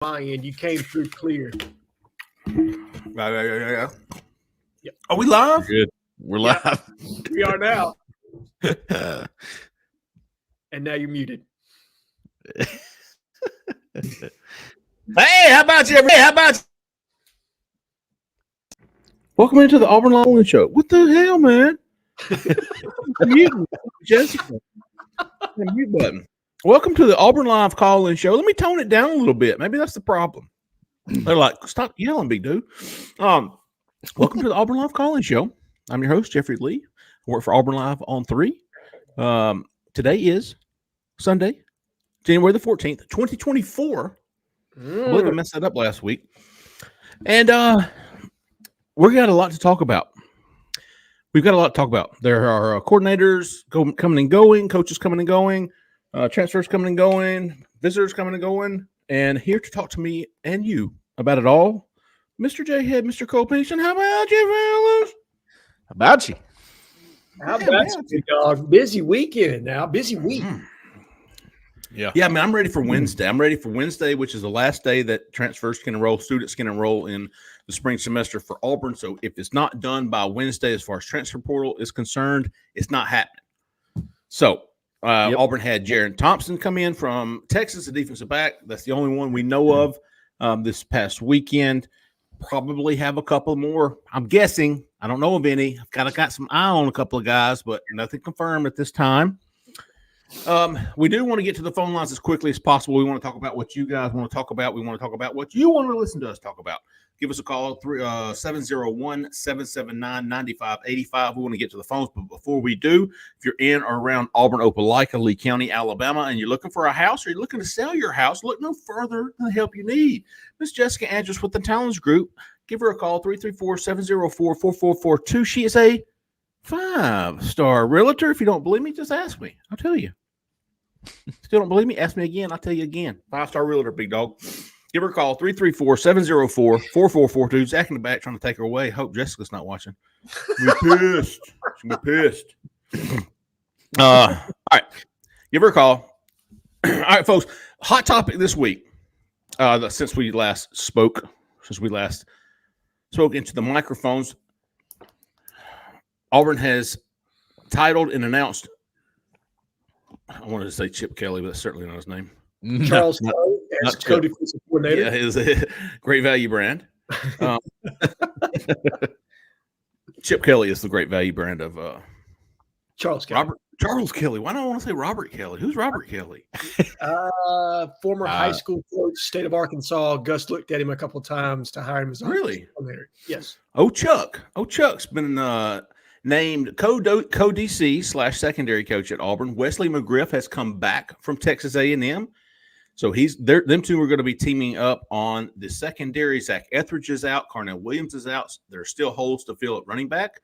my end. You came through clear. Yeah. Yep. Are we live? We're good. We're live. We are now. And now you're muted. Hey, how about you? Welcome into the Auburn Line Show. What the hell, man? Muting Jessica. The mute button. Welcome to the Auburn Live call-in show. Let me tone it down a little bit. Maybe that's the problem. They're like, stop yelling, big dude. Welcome to the Auburn Live call-in show. I'm your host, Jeffrey Lee. I work for Auburn Live on 3. Today is Sunday, January the 14th, 2024. I believe I messed that up last week. And we got a lot to talk about. We've got a lot to talk about. There are coordinators coming and going, coaches coming and going, transfers coming and going, visitors coming and going. And here to talk to me and you about it all, Mr. Jhead, Mr. Cole Pinkston. How about you, fellas? How about you? How about you, dog? Busy weekend now. Busy week. Yeah, man, I'm ready for Wednesday. I'm ready for Wednesday, which is the last day that transfers can enroll, students can enroll in the spring semester for Auburn. So if it's not done by Wednesday, as far as transfer portal is concerned, it's not happening. So Auburn had Jaron Thompson come in from Texas, a defensive back. That's the only one we know of this past weekend. Probably have a couple more. I'm guessing. I don't know of any. I've kind of got some eye on a couple of guys, but nothing confirmed at this time. We do want to get to the phone lines as quickly as possible. We want to talk about what you guys want to talk about. We want to talk about what you want to listen to us talk about. Give us a call, 701-779-9585. We want to get to the phones, but before we do, if you're in or around Auburn, Opelika, Lee County, Alabama, and you're looking for a house or you're looking to sell your house, look no further than the help you need. Miss Jessica Andrews with the Talents Group. Give her a call, 334-704-4442. She is a 5-star realtor. If you don't believe me, just ask me. I'll tell you. Still don't believe me? Ask me again. I'll tell you again. 5-star realtor, big dog. Give her a call, 334-704-4442. Zach in the back trying to take her away. Hope Jessica's not watching. She'll be pissed. She'll be pissed. All right. Give her a call. All right, folks. Hot topic this week. Since we last spoke into the microphones, Auburn has titled and announced, I wanted to say Chip Kelly, but that's certainly not his name. Charles Cole, as co-defensive coordinator. Yeah, his Great Value brand. Chip Kelly is the Great Value brand of Charles Kelly. Charles Kelly. Why don't I want to say Robert Kelly? Who's Robert Kelly? Former high school coach, state of Arkansas. Gus looked at him a couple of times to hire him as coordinator. Yes. Chuck's been named co-DC / secondary coach at Auburn. Wesley McGriff has come back from Texas A&M. So them two are going to be teaming up on the secondary. Zach Etheridge is out. Carnell Williams is out. There are still holes to fill at running back.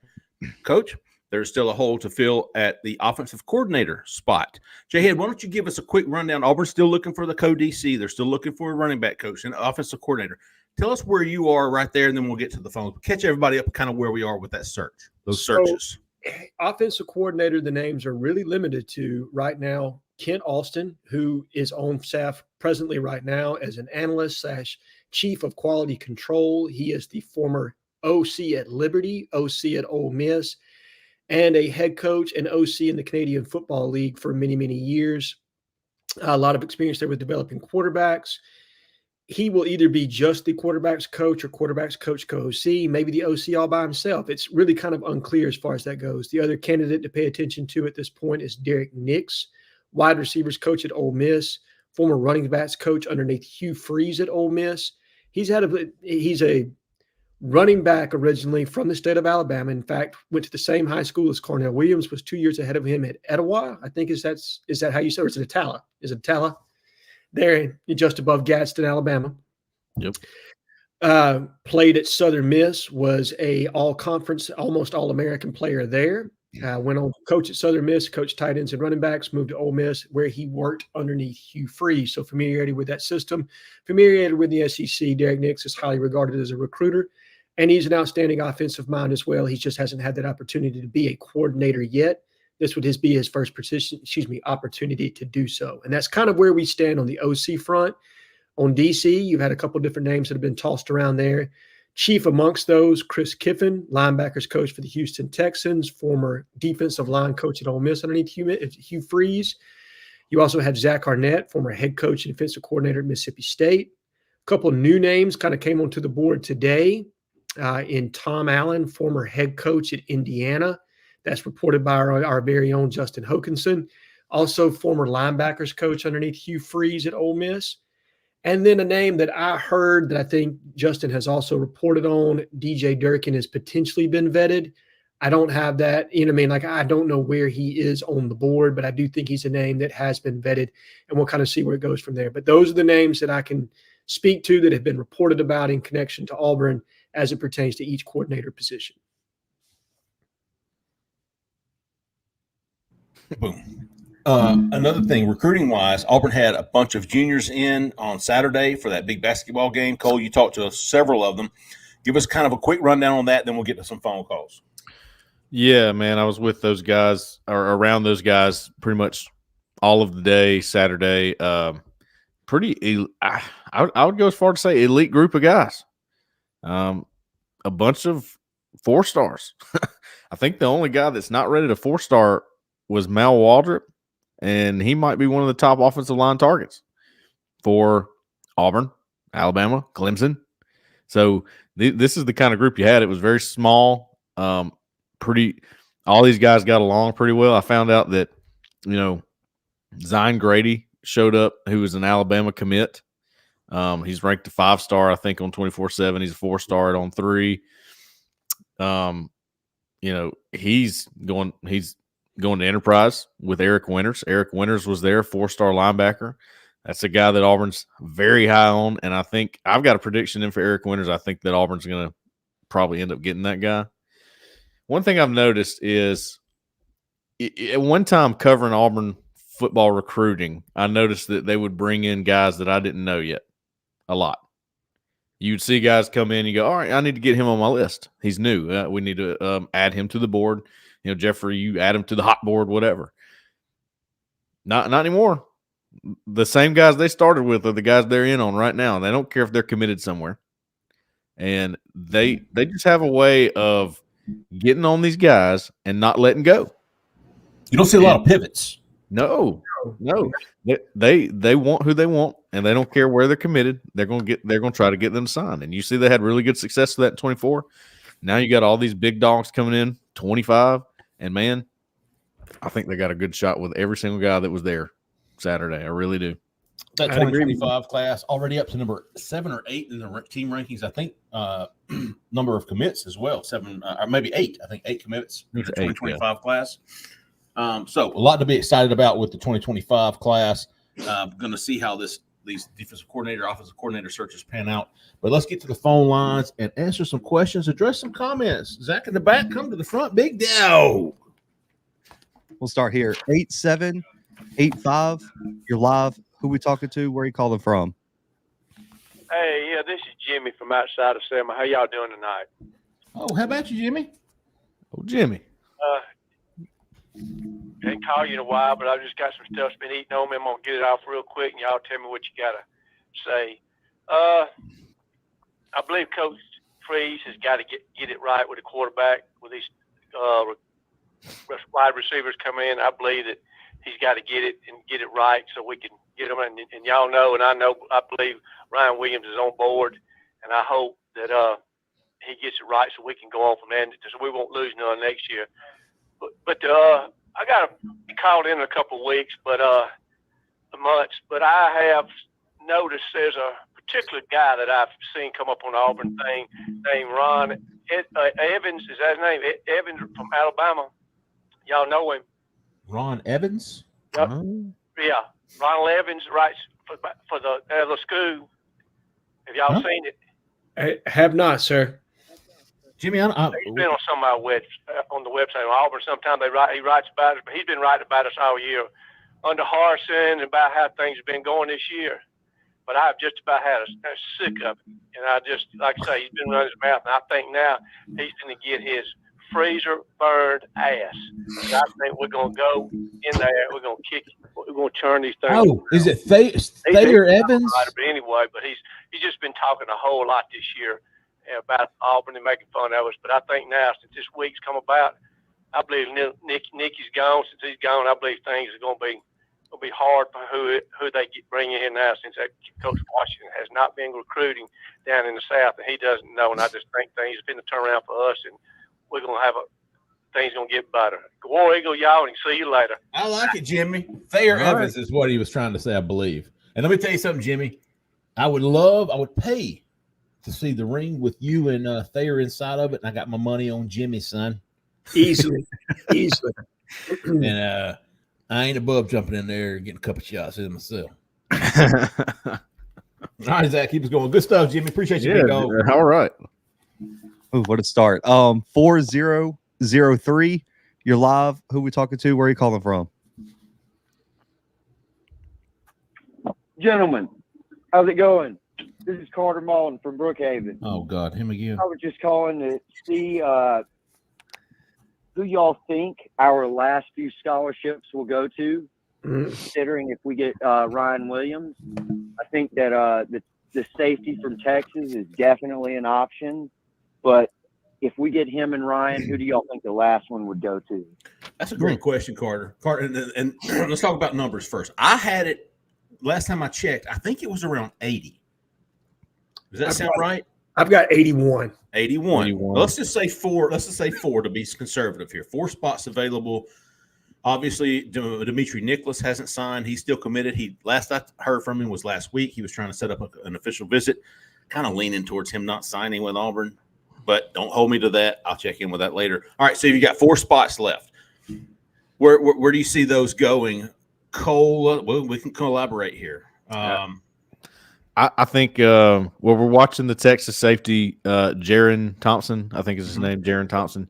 Coach, there's still a hole to fill at the offensive coordinator spot. Jhead, why don't you give us a quick rundown? Auburn's still looking for the co-DC. They're still looking for a running back coach and offensive coordinator. Tell us where you are right there, and then we'll get to the phone. Catch everybody up kind of where we are with that search, those searches. Offensive coordinator, the names are really limited to right now Kent Austin, who is on staff presently right now as an analyst / chief of quality control. He is the former OC at Liberty, OC at Ole Miss, and a head coach and OC in the Canadian Football League for many, many years. A lot of experience there with developing quarterbacks. He will either be just the quarterback's coach or quarterback's coach co-OC, maybe the OC all by himself. It's really kind of unclear as far as that goes. The other candidate to pay attention to at this point is Derek Nix, wide receivers coach at Ole Miss, former running backs coach underneath Hugh Freeze at Ole Miss. He's a running back originally from the state of Alabama. In fact, went to the same high school as Carnell Williams, was 2 years ahead of him at Etowah. I think is that how you say it? Or is it Attala? Is it Attala? There, just above Gadsden, Alabama. Yep. Played at Southern Miss, was a all-conference, almost all-American player there. Went on to coach at Southern Miss, coached tight ends and running backs, moved to Ole Miss, where he worked underneath Hugh Freeze. So familiarity with that system, familiarity with the SEC. Derek Nix is highly regarded as a recruiter, and he's an outstanding offensive mind as well. He just hasn't had that opportunity to be a coordinator yet. This would be his first opportunity to do so. And that's kind of where we stand on the OC front. On DC, you've had a couple different names that have been tossed around there. Chief amongst those, Chris Kiffin, linebackers coach for the Houston Texans, former defensive line coach at Ole Miss underneath Hugh Freeze. You also have Zach Arnett, former head coach and defensive coordinator at Mississippi State. A couple of new names kind of came onto the board today in Tom Allen, former head coach at Indiana. That's reported by our very own Justin Hokanson. Also former linebackers coach underneath Hugh Freeze at Ole Miss. And then a name that I heard that I think Justin has also reported on, DJ Durkin, has potentially been vetted. I don't have that. I don't know where he is on the board, but I do think he's a name that has been vetted, and we'll kind of see where it goes from there. But those are the names that I can speak to that have been reported about in connection to Auburn as it pertains to each coordinator position. Boom. Another thing, recruiting-wise, Auburn had a bunch of juniors in on Saturday for that big basketball game. Cole, you talked to several of them. Give us kind of a quick rundown on that, then we'll get to some phone calls. Yeah, man, I was with those guys or around those guys pretty much all of the day Saturday. I would go as far to say elite group of guys. A bunch of 4-stars. I think the only guy that's not rated a 4-star was Mal Waldrop, and he might be one of the top offensive line targets for Auburn, Alabama, Clemson. So this is the kind of group you had. It was very small. All these guys got along pretty well. I found out that, Zion Grady showed up, who was an Alabama commit. He's ranked a 5-star, I think, on 24/7. He's a 4-star at On 3. He's going to Enterprise with Eric Winters. Eric Winters was there, 4-star linebacker. That's a guy that Auburn's very high on, and I think I've got a prediction in for Eric Winters. I think that Auburn's going to probably end up getting that guy. One thing I've noticed is at one time covering Auburn football recruiting, I noticed that they would bring in guys that I didn't know yet a lot. You'd see guys come in, you go, all right, I need to get him on my list. He's new. We need to add him to the board. Jeffrey, you add him to the hot board, whatever. Not anymore. The same guys they started with are the guys they're in on right now. They don't care if they're committed somewhere. And they just have a way of getting on these guys and not letting go. You don't see a lot of pivots. No. They want who they want, and they don't care where they're committed. They're going to try to get them signed. And you see they had really good success with that in 24. Now you got all these big dogs coming in, 25, and man, I think they got a good shot with every single guy that was there Saturday. I really do. That 2025 class already up to number 7 or 8 in the team rankings. I think number of commits as well, 7 or maybe 8. I think 8 commits in the 2025 class. So a lot to be excited about with the 2025 class. Going to see how these defensive coordinator, offensive coordinator searches pan out. But let's get to the phone lines and answer some questions, address some comments. Zach in the back, come to the front, big dog. We'll start here. 8785. You're live. Who we talking to? Where are you calling from? Hey, yeah, this is Jimmy from outside of Selma. How y'all doing tonight? Oh, how about you, Jimmy? Oh, Jimmy. Ain't called you in a while, but I've just got some stuff's been eating on me. I'm going to get it off real quick, and y'all tell me what you got to say. I believe Coach Freeze has got to get it right with the quarterback, with these wide receivers come in. I believe that he's got to get it right so we can get them. And y'all know, and I believe Ryan Williams is on board, and I hope that he gets it right so we can go on from there, so we won't lose none next year. But I got to be called in a couple of weeks, months. But I have noticed there's a particular guy that I've seen come up on the Auburn thing named Ron Evans. Is that his name? Evans from Alabama. Y'all know him. Ron Evans? Yep. Yeah. Ronald Evans writes for the school. Have y'all seen it? I have not, sir. Jimmy, he's been on some of our on the website on Auburn. Sometimes he writes about it, but he's been writing about us all year under Harsin and about how things have been going this year. But I've just about had a sick of it, and I just, like I say, he's been running his mouth, and I think now he's going to get his freezer burned ass. And I think we're going to go in there, we're going to kick going to turn these things. Oh, is it Thayer Evans? But anyway, but he's just been talking a whole lot this year about Auburn and making fun of us. But I think now, since this week's come about, I believe Nicky's gone. Since he's gone, I believe things are going to be hard for who they bring in now, since that Coach Washington has not been recruiting down in the South, and he doesn't know. And I just think things are going to turn around for us, and we're going to have things going to get better. Go War Eagle, y'all, and see you later. I like it, Jimmy. Thayer Evans is what he was trying to say, I believe. And let me tell you something, Jimmy. I would pay to see the ring with you and Thayer inside of it, and I got my money on Jimmy, son. Easily. And I ain't above jumping in there and getting a couple shots in myself. All right, Zach, keep us going. Good stuff, Jimmy. Appreciate you, big dog. All right. Ooh, what a start. 4003. You're live. Who we talking to? Where are you calling from? Gentlemen, how's it going? This is Carter Mullen from Brookhaven. Oh, God, him again. I was just calling to see who y'all think our last few scholarships will go to, considering if we get Ryan Williams. I think that the safety from Texas is definitely an option, but if we get him and Ryan, who do y'all think the last one would go to? That's a great question, Carter. And let's talk about numbers first. I had it last time I checked. I think it was around 80. Does that sound right? I've got 81. 81. Well, let's just say 4. Let's just say 4 to be conservative here. 4 spots available. Obviously, Dimitri Nicholas hasn't signed. He's still committed. Last I heard from him was last week. He was trying to set up an official visit, kind of leaning towards him not signing with Auburn. But don't hold me to that. I'll check in with that later. All right, so you got 4 spots left. Where do you see those going? Cole, well, we can collaborate here. I think we're watching the Texas safety, Jaron Thompson. I think is his name, Jaron Thompson.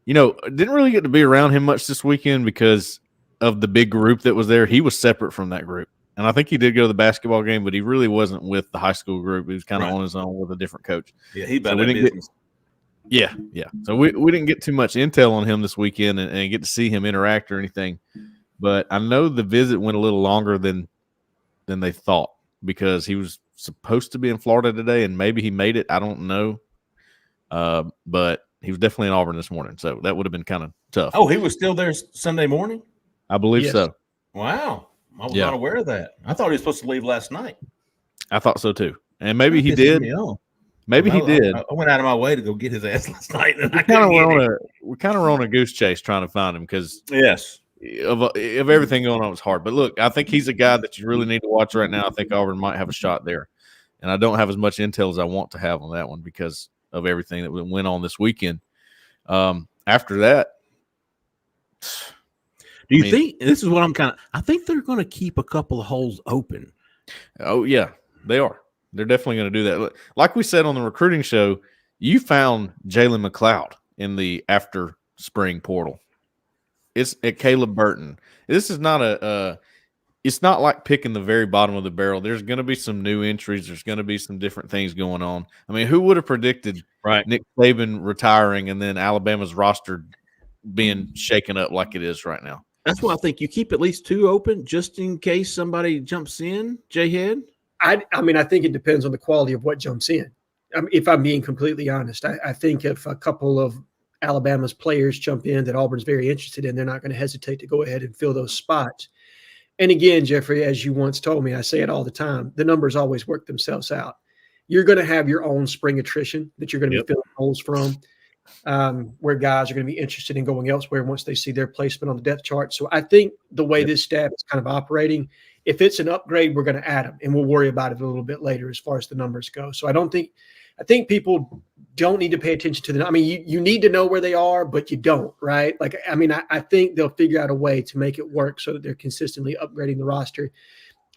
Didn't really get to be around him much this weekend because of the big group that was there. He was separate from that group. And I think he did go to the basketball game, but he really wasn't with the high school group. He was kind of on his own with a different coach. Yeah, he about that business. Yeah. So we didn't get too much intel on him this weekend and get to see him interact or anything. But I know the visit went a little longer than they thought because he was supposed to be in Florida today, and maybe he made it. I don't know. But he was definitely in Auburn this morning, so that would have been kind of tough. Oh, he was still there Sunday morning? I believe so. Wow. I was not aware of that. I thought he was supposed to leave last night. I thought so too. And maybe he did. Maybe he did. I went out of my way to go get his ass last night. And we kind of were on a goose chase trying to find him because of everything going on was hard. But look, I think he's a guy that you really need to watch right now. I think Auburn might have a shot there. And I don't have as much intel as I want to have on that one because of everything that went on this weekend. After that, do you think this is what I think they're going to keep a couple of holes open. Oh, yeah, they are. They're definitely going to do that. Like we said on the recruiting show, you found Jalen McLeod in the after spring portal. It's at Caleb Burton. This is not it's not like picking the very bottom of the barrel. There's going to be some new entries. There's going to be some different things going on. I mean, who would have predicted Nick Saban retiring and then Alabama's roster being shaken up like it is right now? That's why I think you keep at least 2 open just in case somebody jumps in, Jhead. I mean, I think it depends on the quality of what jumps in. If I'm being completely honest, I think if a couple of Alabama's players jump in that Auburn's very interested in, they're not going to hesitate to go ahead and fill those spots. And again, Jeffrey, as you once told me, I say it all the time, the numbers always work themselves out. You're going to have your own spring attrition that you're going to be filling holes from, where guys are going to be interested in going elsewhere once they see their placement on the depth chart. So I think the way this staff is kind of operating, if it's an upgrade, we're going to add them, and we'll worry about it a little bit later as far as the numbers go. So I think people don't need to pay attention to them. I mean, you need to know where they are, but you don't, right? Like, I mean, I think they'll figure out a way to make it work so that they're consistently upgrading the roster.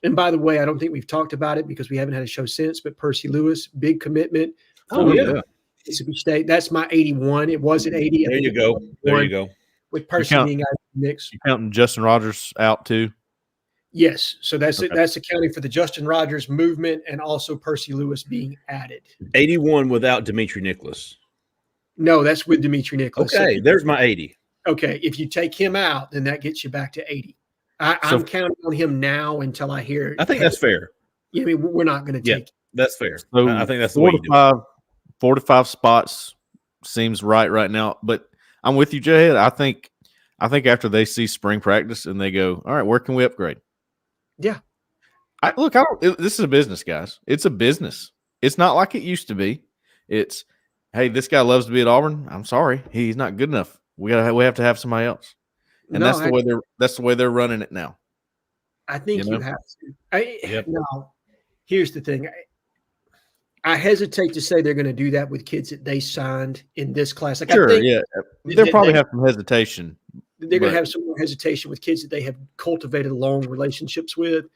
And by the way, I don't think we've talked about it because we haven't had a show since, but Percy Lewis, big commitment. Mississippi State. That's my 81. It was at 80. There you go. There you go. With Percy being out of the mix. You counting Justin Rogers out too? Yes. So that's it. That's accounting for the Justin Rogers movement and also Percy Lewis being added. 81 without Dimitri Nicholas. No, that's with Dimitri Nicholas. Okay, there's my 80. Okay. If you take him out, then that gets you back to 80. I'm counting on him now until I hear. I think that's fair. I mean, we're not going to Yeah, take. that's fair. So I think that's the way you do it. 4 to 5 spots seems right now. But I'm with you, Jhead. I think after they see spring practice and they go, all right, where can we upgrade? Yeah. This is a business, guys. It's a business. It's not like it used to be. It's, hey, this guy loves to be at Auburn. I'm sorry, he's not good enough. We have to have somebody else, and that's the way they're running it now. I think you have to. Now, here's the thing. I hesitate to say they're going to do that with kids that they signed in this class. Like, Sure, I think they'll probably have some hesitation. They're going to have some more hesitation with kids that they have cultivated long relationships with.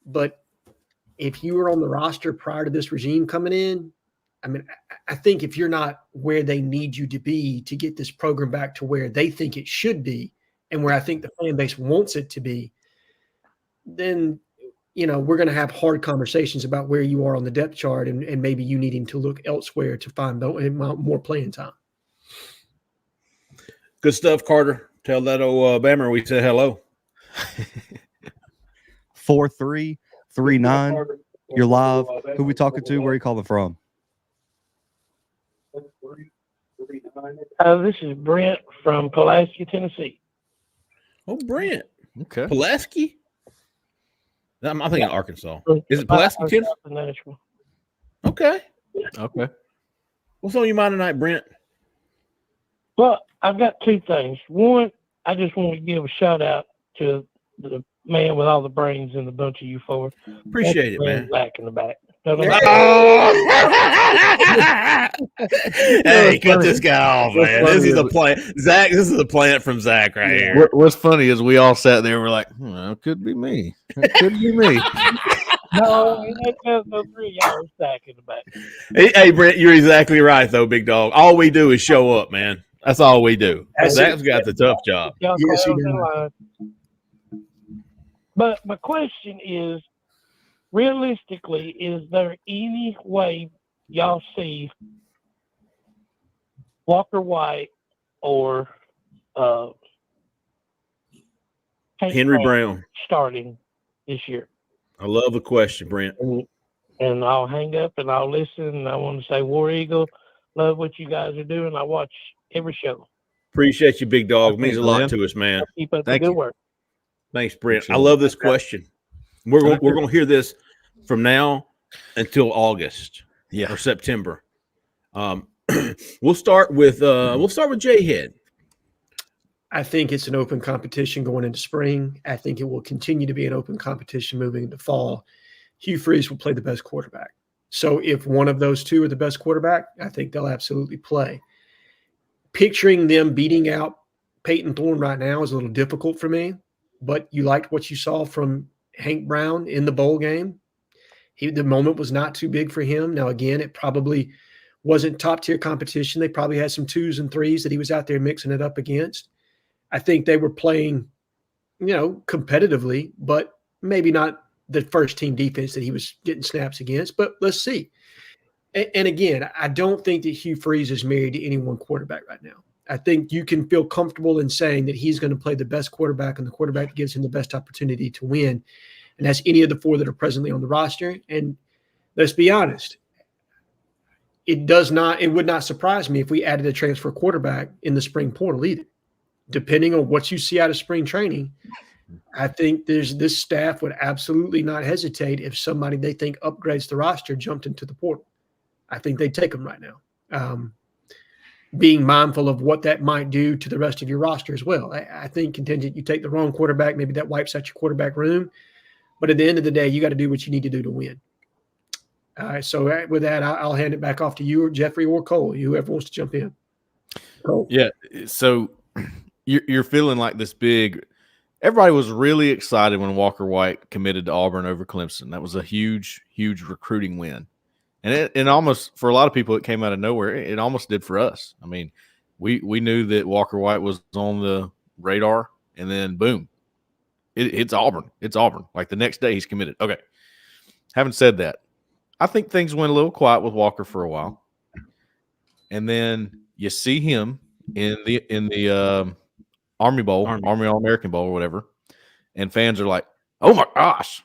But if you were on the roster prior to this regime coming in, I mean, I think if you're not where they need you to be to get this program back to where they think it should be and where I think the fan base wants it to be, then, we're going to have hard conversations about where you are on the depth chart and maybe you needing to look elsewhere to find more playing time. Good stuff, Carter. Tell that old Bammer we said hello. 4339. You're live. Who we talking to? Where are you calling from? This is Brent from Pulaski, Tennessee. Oh, Brent. Okay. Pulaski? I'm thinking Arkansas. Is it Pulaski, Tennessee? Okay. What's on your mind tonight, Brent? Well, I've got two things. One, I just want to give a shout out to the man with all the brains in the bunch of you four. Appreciate it, man. Back in the back. Hey, cut this guy off, man. This is a plant. Zach, this is a plant from Zach right here. What's funny is we all sat there and we're like, it could be me. It could be me. No, no three y'all stack in the back. Hey, Brent, you're exactly right, though, big dog. All we do is show up, man. That's all we do. Zach's got the tough job. Yes, he does. But my question is, realistically, is there any way y'all see Walker White or Henry Brown starting this year? I love the question, Brent. And I'll hang up and I'll listen. And I want to say, War Eagle, love what you guys are doing. I watch every show. Appreciate you, big dog. It means a lot to us, man. Keep up the good work. Thanks, Brent. I love this question. We're going to hear this from now until August or September. We'll start with Jhead. I think it's an open competition going into spring. I think it will continue to be an open competition moving into fall. Hugh Freeze will play the best quarterback. So if one of those two are the best quarterback, I think they'll absolutely play. Picturing them beating out Peyton Thorne right now is a little difficult for me, but you liked what you saw from Hank Brown in the bowl game. The moment was not too big for him. Now, again, it probably wasn't top-tier competition. They probably had some 2s and 3s that he was out there mixing it up against. I think they were playing, competitively, but maybe not the first-team defense that he was getting snaps against. But let's see. And again, I don't think that Hugh Freeze is married to any one quarterback right now. I think you can feel comfortable in saying that he's going to play the best quarterback and the quarterback that gives him the best opportunity to win. And that's any of the four that are presently on the roster. And let's be honest, it would not surprise me if we added a transfer quarterback in the spring portal either. Depending on what you see out of spring training, I think this staff would absolutely not hesitate if somebody they think upgrades the roster jumped into the portal. I think they'd take them right now. Being mindful of what that might do to the rest of your roster as well. I think contingent, you take the wrong quarterback, maybe that wipes out your quarterback room. But at the end of the day, you got to do what you need to do to win. All right, so with that, I'll hand it back off to you or Jeffrey or Cole, whoever wants to jump in. Cole. Yeah, so you're feeling like this big – everybody was really excited when Walker White committed to Auburn over Clemson. That was a huge, huge recruiting win. And it almost, for a lot of people, it came out of nowhere. It almost did for us. I mean, we knew that Walker White was on the radar, and then boom, it's Auburn. It's Auburn. Like the next day, he's committed. Okay. Having said that, I think things went a little quiet with Walker for a while, and then you see him in the Army Bowl, Army All-American Bowl, or whatever, and fans are like, "Oh my gosh,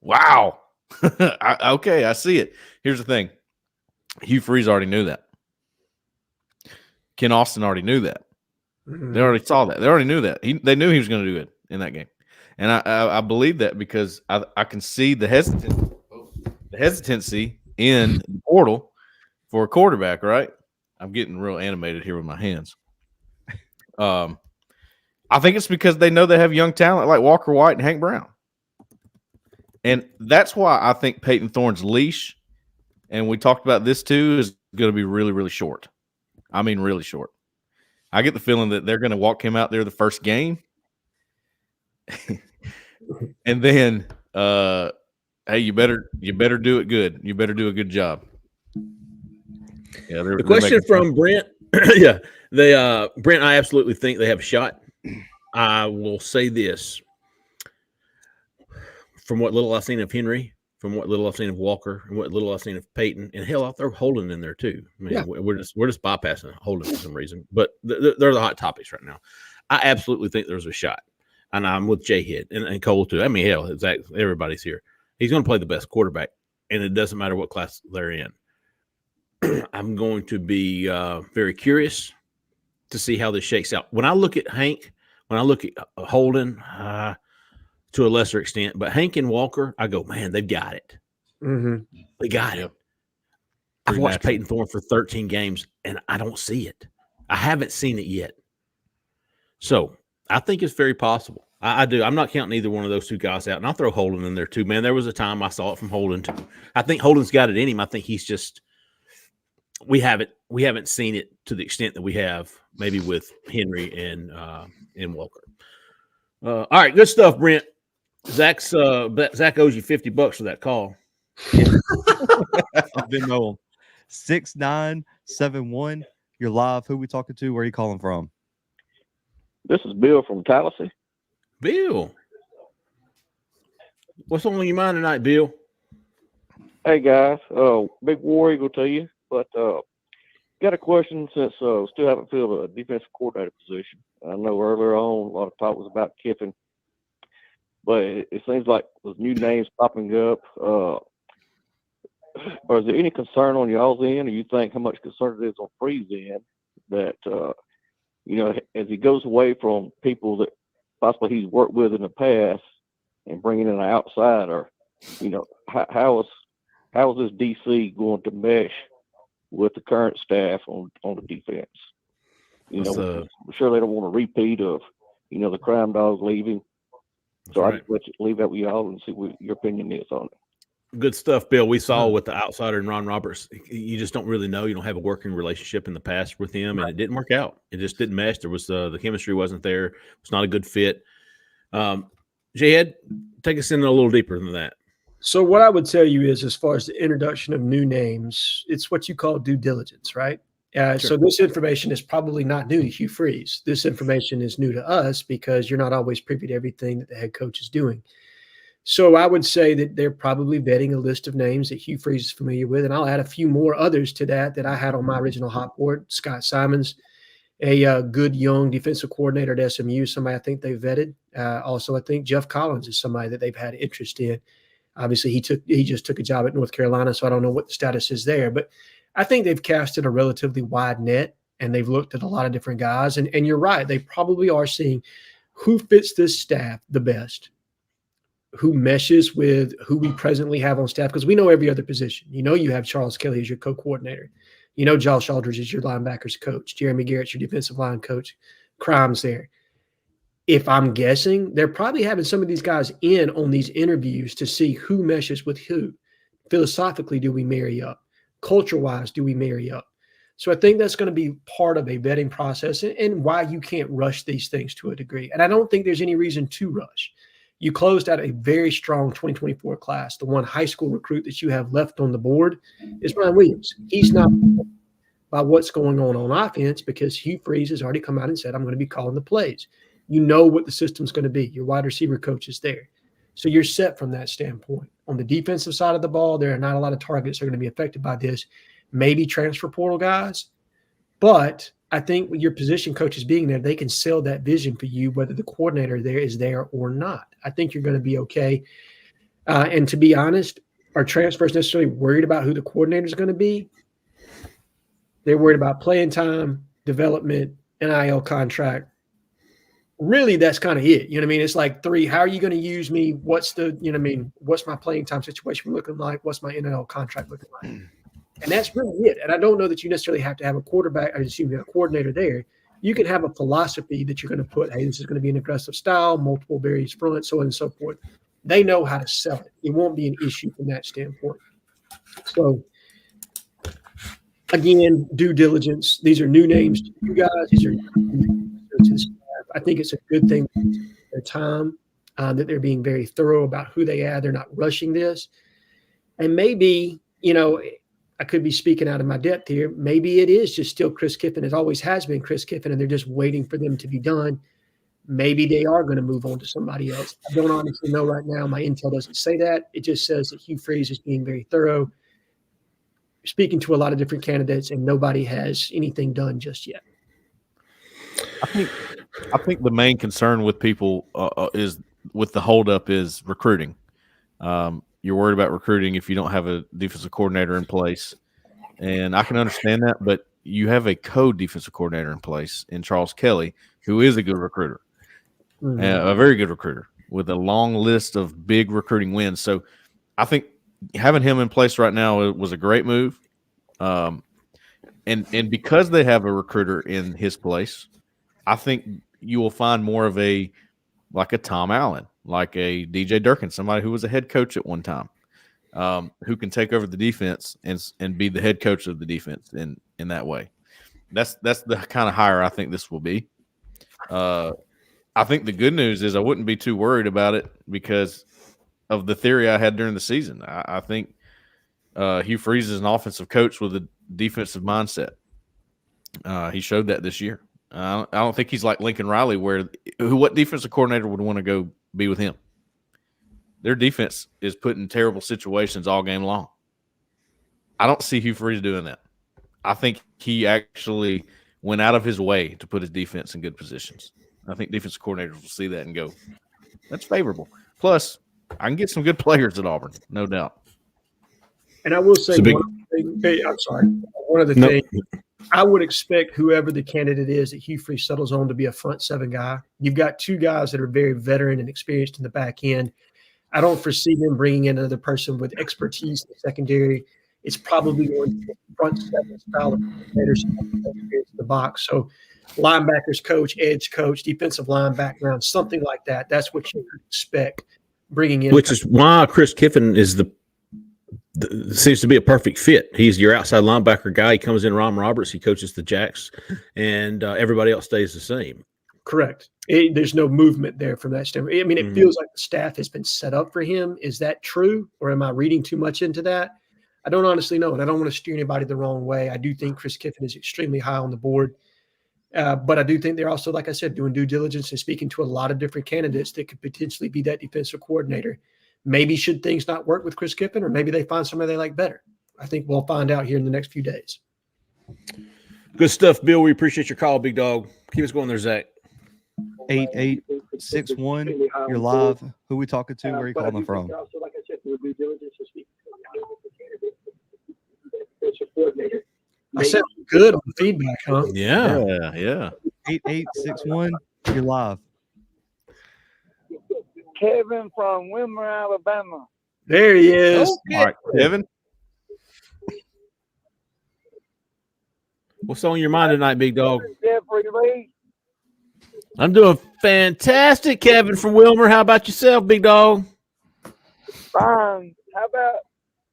wow." Okay, I see it. Here's the thing: Hugh Freeze already knew that. Ken Austin already knew that. They already saw that. They already knew that. They knew he was going to do it in that game, and I believe that because I can see the hesitancy in the portal for a quarterback. Right? I'm getting real animated here with my hands. I think it's because they know they have young talent like Walker White and Hank Brown, and that's why I think Peyton Thorne's leash, and we talked about this too, is going to be really, really short. I mean, really short. I get the feeling that they're going to walk him out there the first game, and then, hey, you better do it good. You better do a good job. Yeah. The question from Brent. Yeah, Brent. I absolutely think they have a shot. I will say this: from what little I've seen of Henry, from what little I've seen of Walker, and what little I've seen of Peyton, and hell, I'll throw Holden in there too. I mean, we're just bypassing Holden for some reason, but they're the hot topics right now. I absolutely think there's a shot, and I'm with Jhead and Cole too. I mean, hell, everybody's here. He's going to play the best quarterback, and it doesn't matter what class they're in. I'm going to be very curious to see how this shakes out. When I look at Hank, when I look at Holden, to a lesser extent, but Hank and Walker, I go, man, they've got it. Mm-hmm. They got it. I've watched Peyton Thorne for 13 games, and I don't see it. I haven't seen it yet. So I think it's very possible. I do. I'm not counting either one of those two guys out, and I'll throw Holden in there too, man. There was a time I saw it from Holden too. I think Holden's got it in him. I think he's just we haven't seen it to the extent that we have maybe with Henry and Walker. All right, good stuff, Brent. Zach owes you $50 for that call. I've been on 6971. You're live. Who we talking to? Where are you calling from? This is Bill from Tallahassee. Bill, what's on your mind tonight, Bill? Hey guys, big war eagle to you, but got a question since still haven't filled a defensive coordinator position. I know earlier on a lot of talk was about Kiffin, but it seems like with new names popping up, or is there any concern on y'all's end, or you think how much concern it is on Free's end that as he goes away from people that possibly he's worked with in the past and bringing in an outsider, how is this DC going to mesh with the current staff on the defense? I'm sure they don't want a repeat of, the crime dogs leaving. So I just let you leave that with y'all and see what your opinion is on it. Good stuff, Bill. We saw with the outsider and Ron Roberts, you just don't really know. You don't have a working relationship in the past with him, and it didn't work out. It just didn't mesh. There was the chemistry wasn't there. It's not a good fit. Jhead, take us in a little deeper than that. So what I would tell you is, as far as the introduction of new names, it's what you call due diligence, right? Sure. So this information is probably not new to Hugh Freeze. This information is new to us because you're not always privy to everything that the head coach is doing. So I would say that they're probably vetting a list of names that Hugh Freeze is familiar with, and I'll add a few more others to that I had on my original hot board. Scott Simons, a good young defensive coordinator at SMU, somebody I think they vetted. Also, I think Jeff Collins is somebody that they've had interest in. Obviously, he just took a job at North Carolina, so I don't know what the status is there. But I think they've casted a relatively wide net, and they've looked at a lot of different guys. And you're right, they probably are seeing who fits this staff the best, who meshes with who we presently have on staff, because we know every other position. You have Charles Kelly as your co-coordinator. Josh Aldridge is your linebackers coach. Jeremy Garrett's your defensive line coach. Crime's there. If I'm guessing, they're probably having some of these guys in on these interviews to see who meshes with who. Philosophically, do we marry up? Culture-wise, do we marry up? So I think that's going to be part of a vetting process and why you can't rush these things to a degree. And I don't think there's any reason to rush. You closed out a very strong 2024 class. The one high school recruit that you have left on the board is Ryan Williams. He's not by what's going on offense because Hugh Freeze has already come out and said, I'm going to be calling the plays. You know what the system's going to be. Your wide receiver coach is there. So you're set from that standpoint. On the defensive side of the ball, there are not a lot of targets that are going to be affected by this. Maybe transfer portal guys, but I think with your position coaches being there, they can sell that vision for you, whether the coordinator there is there or not. I think you're going to be okay. And to be honest, are transfers necessarily worried about who the coordinator is going to be? They're worried about playing time, development, NIL contract. Really, that's kind of it. You know what I mean? It's like 3, how are you going to use me? What's the, you know what I mean? What's my playing time situation looking like? What's my NIL contract looking like? And that's really it. And I don't know that you necessarily have to have a a coordinator there. You can have a philosophy that you're going to put, hey, this is going to be an aggressive style, multiple various fronts, so on and so forth. They know how to sell it. It won't be an issue from that standpoint. So, again, due diligence. These are new names to you guys. These are to the staff. I think it's a good thing their time, that they're being very thorough about who they add. They're not rushing this. And maybe, I could be speaking out of my depth here. Maybe it is just still Chris Kiffin. It always has been Chris Kiffin, and they're just waiting for them to be done. Maybe they are going to move on to somebody else. I don't honestly know right now. My intel doesn't say that. It just says that Hugh Freeze is being very thorough, speaking to a lot of different candidates, and nobody has anything done just yet. I think the main concern with people is with the holdup is recruiting. You're worried about recruiting if you don't have a defensive coordinator in place, and I can understand that. But you have a co-defensive coordinator in place in Charles Kelly, who is a good recruiter, a very good recruiter with a long list of big recruiting wins. So I think having him in place right now was a great move. And because they have a recruiter in his place, I think you will find more of like a Tom Allen, like a DJ Durkin, somebody who was a head coach at one time, who can take over the defense and be the head coach of the defense in that way. That's the kind of hire I think this will be. I think the good news is I wouldn't be too worried about it because of the theory I had during the season. I think Hugh Freeze is an offensive coach with a defensive mindset. He showed that this year. I don't think he's like Lincoln Riley, what defensive coordinator would want to go be with him? Their defense is put in terrible situations all game long. I don't see Hugh Freeze doing that. I think he actually went out of his way to put his defense in good positions. I think defensive coordinators will see that and go, that's favorable. Plus, I can get some good players at Auburn, no doubt. And I will say one other thing. I would expect whoever the candidate is that Hugh Freeze settles on to be a front 7 guy. You've got 2 guys that are very veteran and experienced in the back end. I don't foresee them bringing in another person with expertise in the secondary. It's probably going to be a front 7 style of coordinators in the box. So linebackers coach, edge coach, defensive line background, something like that. That's what you could expect bringing in. Which is why Chris Kiffin is seems to be a perfect fit. He's your outside linebacker guy. He comes in, Ron Roberts. He coaches the Jacks, and everybody else stays the same. Correct. There's no movement there from that standpoint. I mean, it feels like the staff has been set up for him. Is that true, or am I reading too much into that? I don't honestly know, and I don't want to steer anybody the wrong way. I do think Chris Kiffin is extremely high on the board, but I do think they're also, like I said, doing due diligence and speaking to a lot of different candidates that could potentially be that defensive coordinator. Maybe should things not work with Chris Kiffin, or maybe they find somebody they like better. I think we'll find out here in the next few days. Good stuff, Bill. We appreciate your call, big dog. Keep us going there, Zach. 8861. You're live. Who we talking to? Where are you calling from? I said good on feedback, huh? Yeah. 8861. You're live. Kevin from Wilmer, Alabama. There he is. Okay. All right, Kevin. What's on your mind tonight, big dog? Jeffrey Lee. I'm doing fantastic, Kevin from Wilmer. How about yourself, big dog? Fine. How about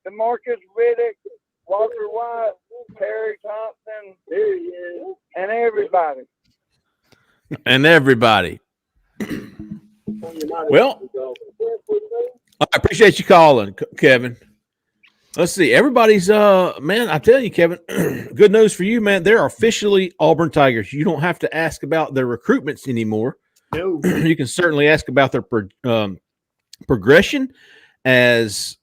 DeMarcus Riddick, Walker White, Terry Thompson, there he is, and everybody. And everybody. Well, I appreciate you calling, Kevin. Let's see. Everybody's man, I tell you, Kevin, good news for you, man. They're officially Auburn Tigers. You don't have to ask about their recruitments anymore. No. You can certainly ask about their progression as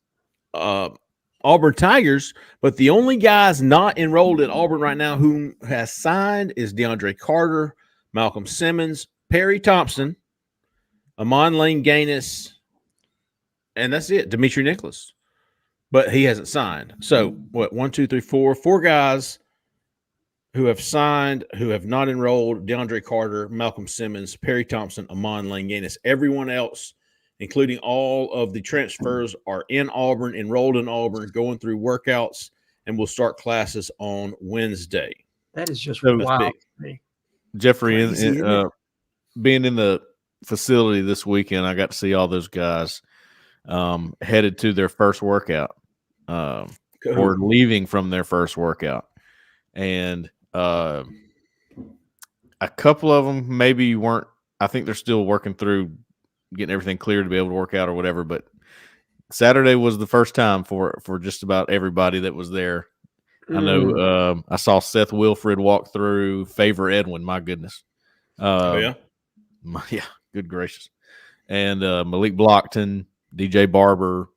Auburn Tigers, but the only guys not enrolled at Auburn right now who has signed is DeAndre Carter, Malcolm Simmons, Perry Thompson, Amon Lane Gaines, and that's it. Demetri Nicholas, but he hasn't signed. So what? 1, 2, 3, 4 guys who have signed, who have not enrolled: DeAndre Carter, Malcolm Simmons, Perry Thompson, Amon Lane Gaines. Everyone else, including all of the transfers, are in Auburn, enrolled in Auburn, going through workouts, and will start classes on Wednesday. That is just So wild big. to me. Jeffrey, Crazy, isn't it? being in the facility this weekend, I got to see all those guys headed to their first workout or leaving from their first workout. And a couple of them maybe weren't. I think they're still working through getting everything clear to be able to work out or whatever. But Saturday was the first time for just about everybody that was there. I know I saw Seth Wilfred walk through, Favor Edwin. My goodness. Yeah, good gracious. And Malik Blockton, DJ Barber,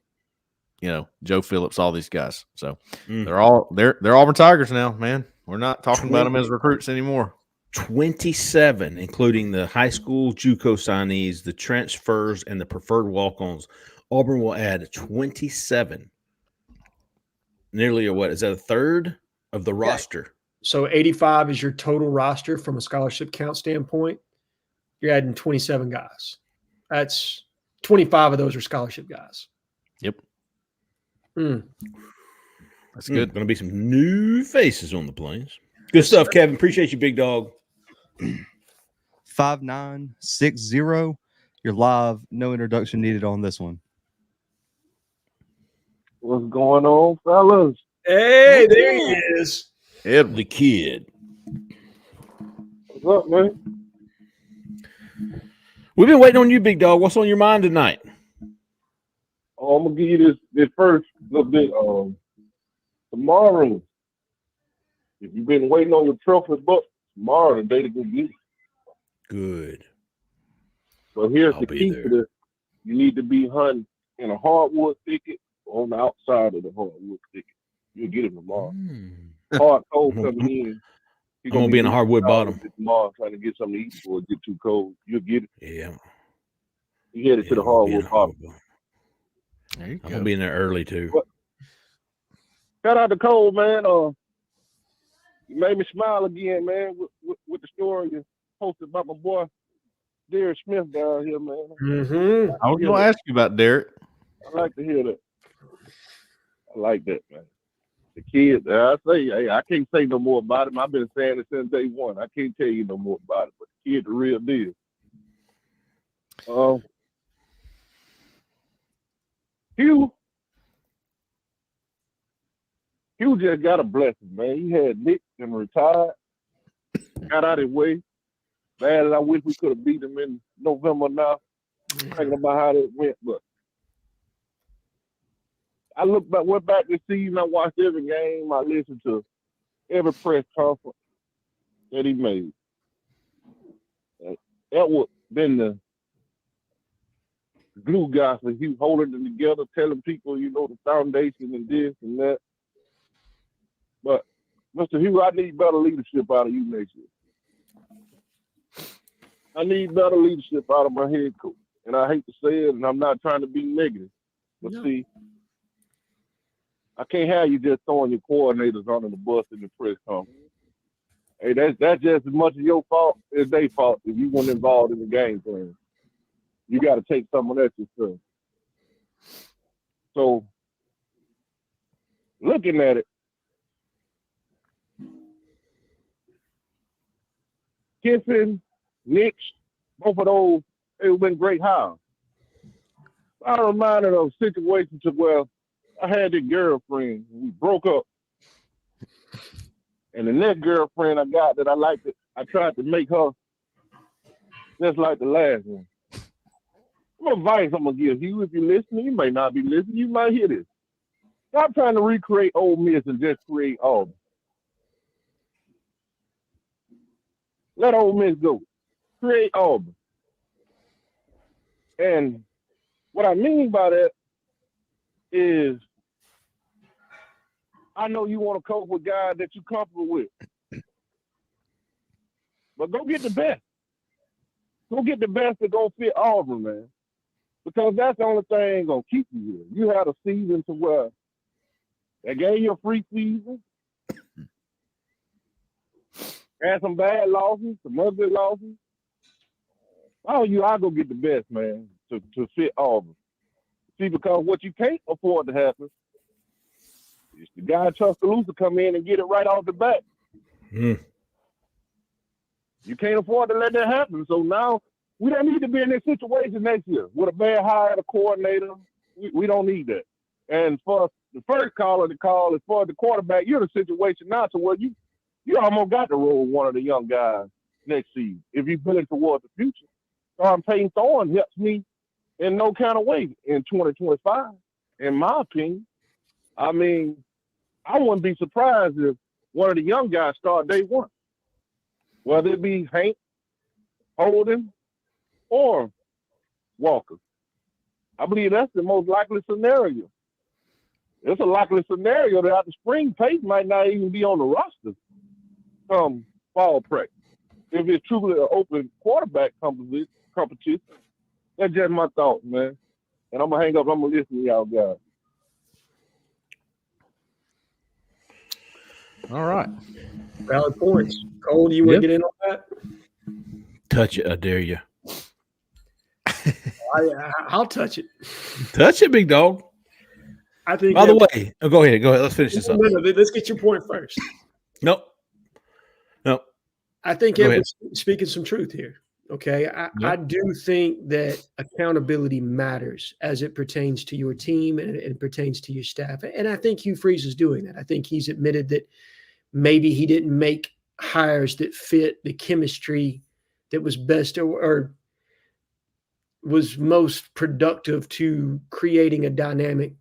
Joe Phillips, all these guys. So they're Auburn Tigers now, man. We're not talking about them as recruits anymore. 27, including the high school JUCO signees, the transfers, and the preferred walk-ons. Auburn will add 27. Nearly a third of the roster? So 85 is your total roster from a scholarship count standpoint. You're adding 27 guys. That's 25 of those are scholarship guys. Yep. That's good. Going to be some new faces on the Plains. Good stuff, Kevin. Appreciate you, big dog. 5960. You're live. No introduction needed on this one. What's going on, fellas? Hey, there he is. Ed the kid. What's up, man? We've been waiting on you, big dog. What's on your mind tonight? Oh, I'm gonna give you this first little bit. Tomorrow, if you've been waiting on your trophy book, tomorrow the day to go get it. Good. So here's I'll the be key there. to this: you need to be hunting in a hardwood thicket or on the outside of the hardwood thicket. You'll get it tomorrow. Hard cold coming in. I'm gonna be in a hardwood bottom. Tomorrow, trying to get something to eat before it get too cold. You'll get it. Yeah. You headed to the hardwood bottom. There you I'm go. gonna be in there early too. Shout out to Cole, man. You made me smile again, man, with the story you posted about my boy Derek Smith down here, man. Mm-hmm. I was going to ask you about Derek. I like to hear that. I like that, man. The kid, I say, hey, I can't say no more about him. I've been saying it since day one. I can't tell you no more about it, but the kid, the real deal. Hugh just got a blessing, man. He had Nick and retired, got out of his way. Bad as I wish we could have beat him in November now. Thinking about how that went, but I went back this season. I watched every game. I listened to every press conference that he made. That would been the glue guy for Hugh, holding them together, telling people, the foundation and this and that. But Mr. Hugh, I need better leadership out of you next year. I need better leadership out of my head coach. And I hate to say it, and I'm not trying to be negative. But see, I can't have you just throwing your coordinators under the bus in the press conference. Hey, that's just as much of your fault as their fault if you weren't involved in the game plan. You got to take some of that yourself. So, looking at it, Kiffin, Nick, both of those, they've been great hires. I reminded of situations where I had this girlfriend, we broke up. And the next girlfriend I got that I liked, I tried to make her just like the last one. Some advice I'm going to give you. If you're listening, you may not be listening, you might hear this. Stop trying to recreate Ole Miss and just create Auburn. Let Ole Miss go. Create Auburn. And what I mean by that is I know you want to coach with guys that you're comfortable with. But go get the best. Go get the best that's going to fit Auburn, man. Because that's the only thing going to keep you here. You had a season to where they gave you a free season. Had some bad losses, some ugly losses. I go get the best, man, to fit Auburn. See, because what you can't afford to happen is the guy Tuscaloosa come in and get it right off the bat. Mm. You can't afford to let that happen. So now we don't need to be in this situation next year with a bad hire at a coordinator. We don't need that. And for the first caller to call, as far as the quarterback, you're in a situation now to where you almost got to roll one of the young guys next season if you're building towards the future. Peyton Thorne helps me in no kind of way in 2025, in my opinion. I mean, I wouldn't be surprised if one of the young guys start day one, whether it be Hank, Holden, or Walker. I believe that's the most likely scenario. It's a likely scenario that after spring, Peyton might not even be on the roster come fall practice. If it's truly an open quarterback competition, that's just my thought, man. And I'm going to hang up. I'm going to listen to y'all guys. All right. Valid points. Cole, do you want to get in on that? Touch it, I dare you. I'll touch it. Touch it, big dog. I think. By the way, go ahead. Let's finish this up. No, let's get your point first. Nope. I think Edward's speaking some truth here. Okay. I do think that accountability matters as it pertains to your team and it pertains to your staff. And I think Hugh Freeze is doing that. I think he's admitted that maybe he didn't make hires that fit the chemistry that was best or was most productive to creating a dynamic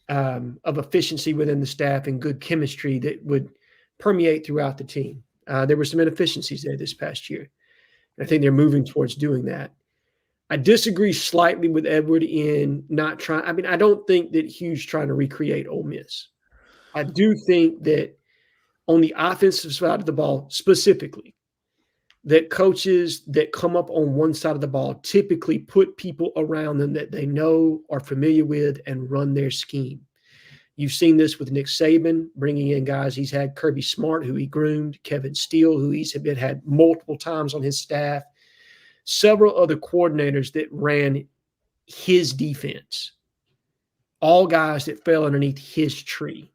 of efficiency within the staff and good chemistry that would permeate throughout the team. There were some inefficiencies there this past year. I think they're moving towards doing that. I disagree slightly with Edward in not trying. I mean, I don't think that Hugh's trying to recreate Ole Miss. I do think that on the offensive side of the ball specifically, that coaches that come up on one side of the ball typically put people around them that they know, are familiar with, and run their scheme. You've seen this with Nick Saban, bringing in guys. He's had Kirby Smart, who he groomed, Kevin Steele, who he's had multiple times on his staff, several other coordinators that ran his defense, all guys that fell underneath his tree.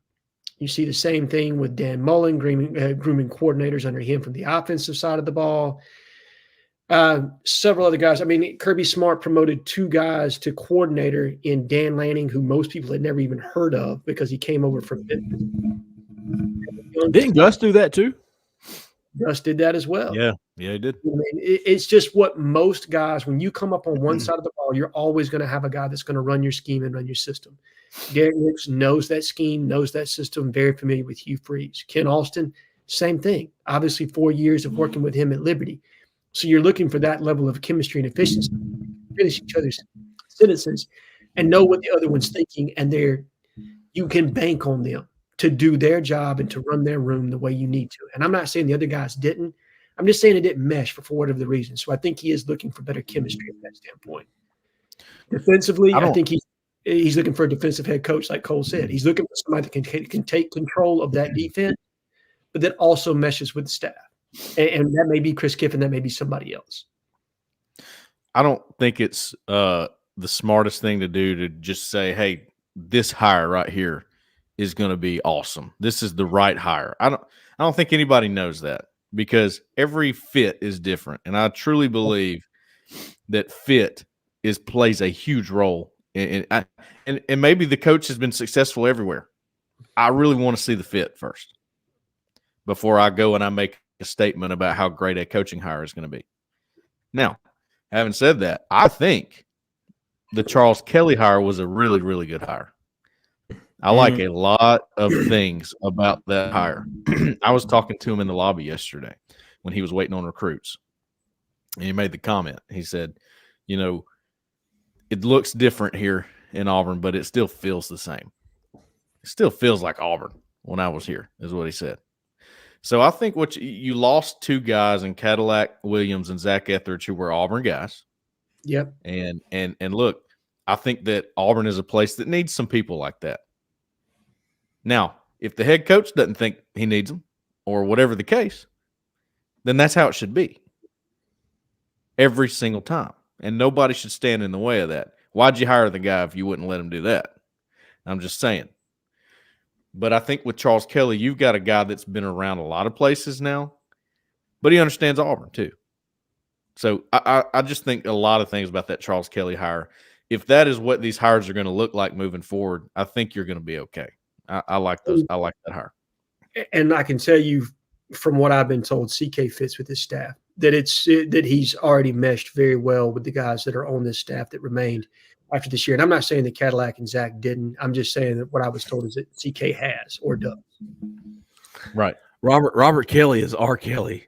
You see the same thing with Dan Mullen, grooming coordinators under him from the offensive side of the ball. Several other guys. I mean, Kirby Smart promoted 2 guys to coordinator in Dan Lanning, who most people had never even heard of because he came over from Pittman. Didn't Gus do that too? Gus did that as well. Yeah, he did. I mean, it's just what most guys, when you come up on one side of the ball, you're always going to have a guy that's going to run your scheme and run your system. Derek Nix knows that scheme, knows that system, very familiar with Hugh Freeze. Ken Alston, same thing. Obviously, 4 years of working with him at Liberty. So you're looking for that level of chemistry and efficiency, finish each other's sentences, and know what the other one's thinking, and you can bank on them to do their job and to run their room the way you need to. And I'm not saying the other guys didn't. I'm just saying it didn't mesh for whatever the reason. So I think he is looking for better chemistry from that standpoint. Defensively, I think he's looking for a defensive head coach, like Cole said. He's looking for somebody that can take control of that defense, but that also meshes with the staff. And that may be Chris Kiffin, that may be somebody else. I don't think it's the smartest thing to do to just say, hey, this hire right here is going to be awesome. This is the right hire. I don't think anybody knows that because every fit is different. And I truly believe that fit plays a huge role. And maybe the coach has been successful everywhere. I really want to see the fit first before I go and I make a statement about how great a coaching hire is going to be. Now, having said that, I think the Charles Kelly hire was a really, really good hire. I like a lot of things about that hire. I was talking to him in the lobby yesterday when he was waiting on recruits, and he made the comment. He said, it looks different here in Auburn, but it still feels the same. It still feels like Auburn. when I was here, is what he said. So I think what you lost two guys in Cadillac Williams and Zach Etheridge who were Auburn guys. Yep. And look, I think that Auburn is a place that needs some people like that. Now, if the head coach doesn't think he needs them or whatever the case, then that's how it should be every single time. And nobody should stand in the way of that. Why'd you hire the guy if you wouldn't let him do that? I'm just saying. But I think with Charles Kelly, you've got a guy that's been around a lot of places now, but he understands Auburn too. So I just think a lot of things about that Charles Kelly hire. If that is what these hires are going to look like moving forward, I think you're going to be okay. I like those. I like that hire. And I can tell you from what I've been told, CK fits with his staff, that he's already meshed very well with the guys that are on this staff that remained after this year. And I'm not saying that Cadillac and Zach didn't. I'm just saying that what I was told is that CK has or does. Right. Robert Kelly is R. Kelly.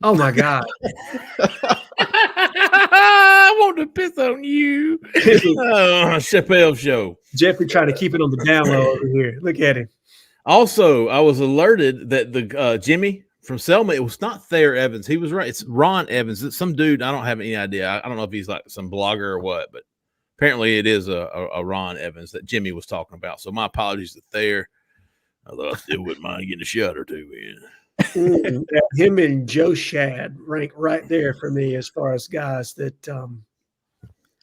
Oh, my God. I want to piss on you. Chappelle show. Jeffrey trying to keep it on the down low over here. Look at him. Also, I was alerted that the Jimmy from Selma, it was not Thayer Evans. He was right. It's Ron Evans. It's some dude. I don't have any idea. I don't know if he's like some blogger or what, but apparently it is a Ron Evans that Jimmy was talking about. So my apologies to Thayer. Although I still wouldn't mind getting a shot or two in. Him and Joe Shad rank right there for me as far as guys that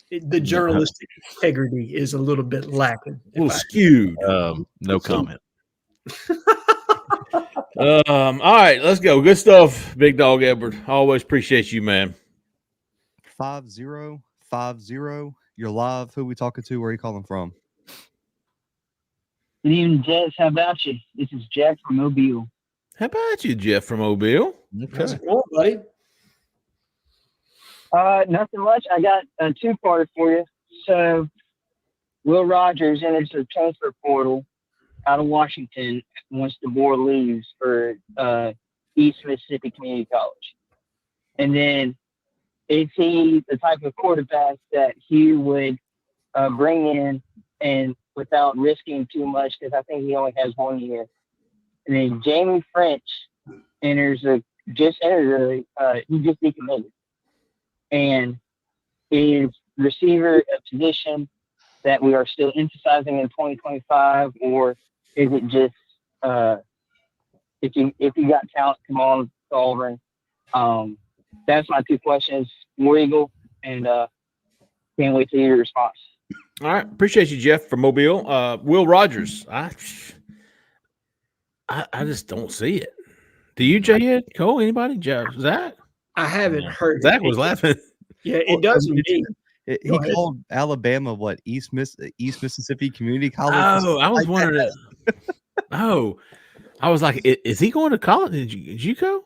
the journalistic integrity is a little bit lacking. A little skewed. No comment. All right, let's go. Good stuff, Big Dog Edward. Always appreciate you, man. 5050. You're live. Who we talking to? Where are you calling from? Good evening, Jess. How about you? This is Jeff from Mobile. How about you, Jeff from Mobile? How's it going, buddy? Nothing much. I got a two-parter for you. So, Will Rogers enters the transfer portal out of Washington once the board leaves for East Mississippi Community College. And then, is he the type of quarterback that he would bring in and without risking too much, because I think he only has 1 year. And then Jamie French he just decommitted. And is receiver a position that we are still emphasizing in 2025, or is it just if you got talent, come on to Auburn? That's my two questions, War Eagle, and can't wait to hear your response. All right, appreciate you, Jeff from Mobile. Will Rogers, I just don't see it. Do you, Jhead? Cole? Anybody? Zach? I haven't heard. Zach was laughing. Yeah, it doesn't mean. He called Alabama East Mississippi Community College. Oh, I was wondering. I was like, is he going to college? Did you go?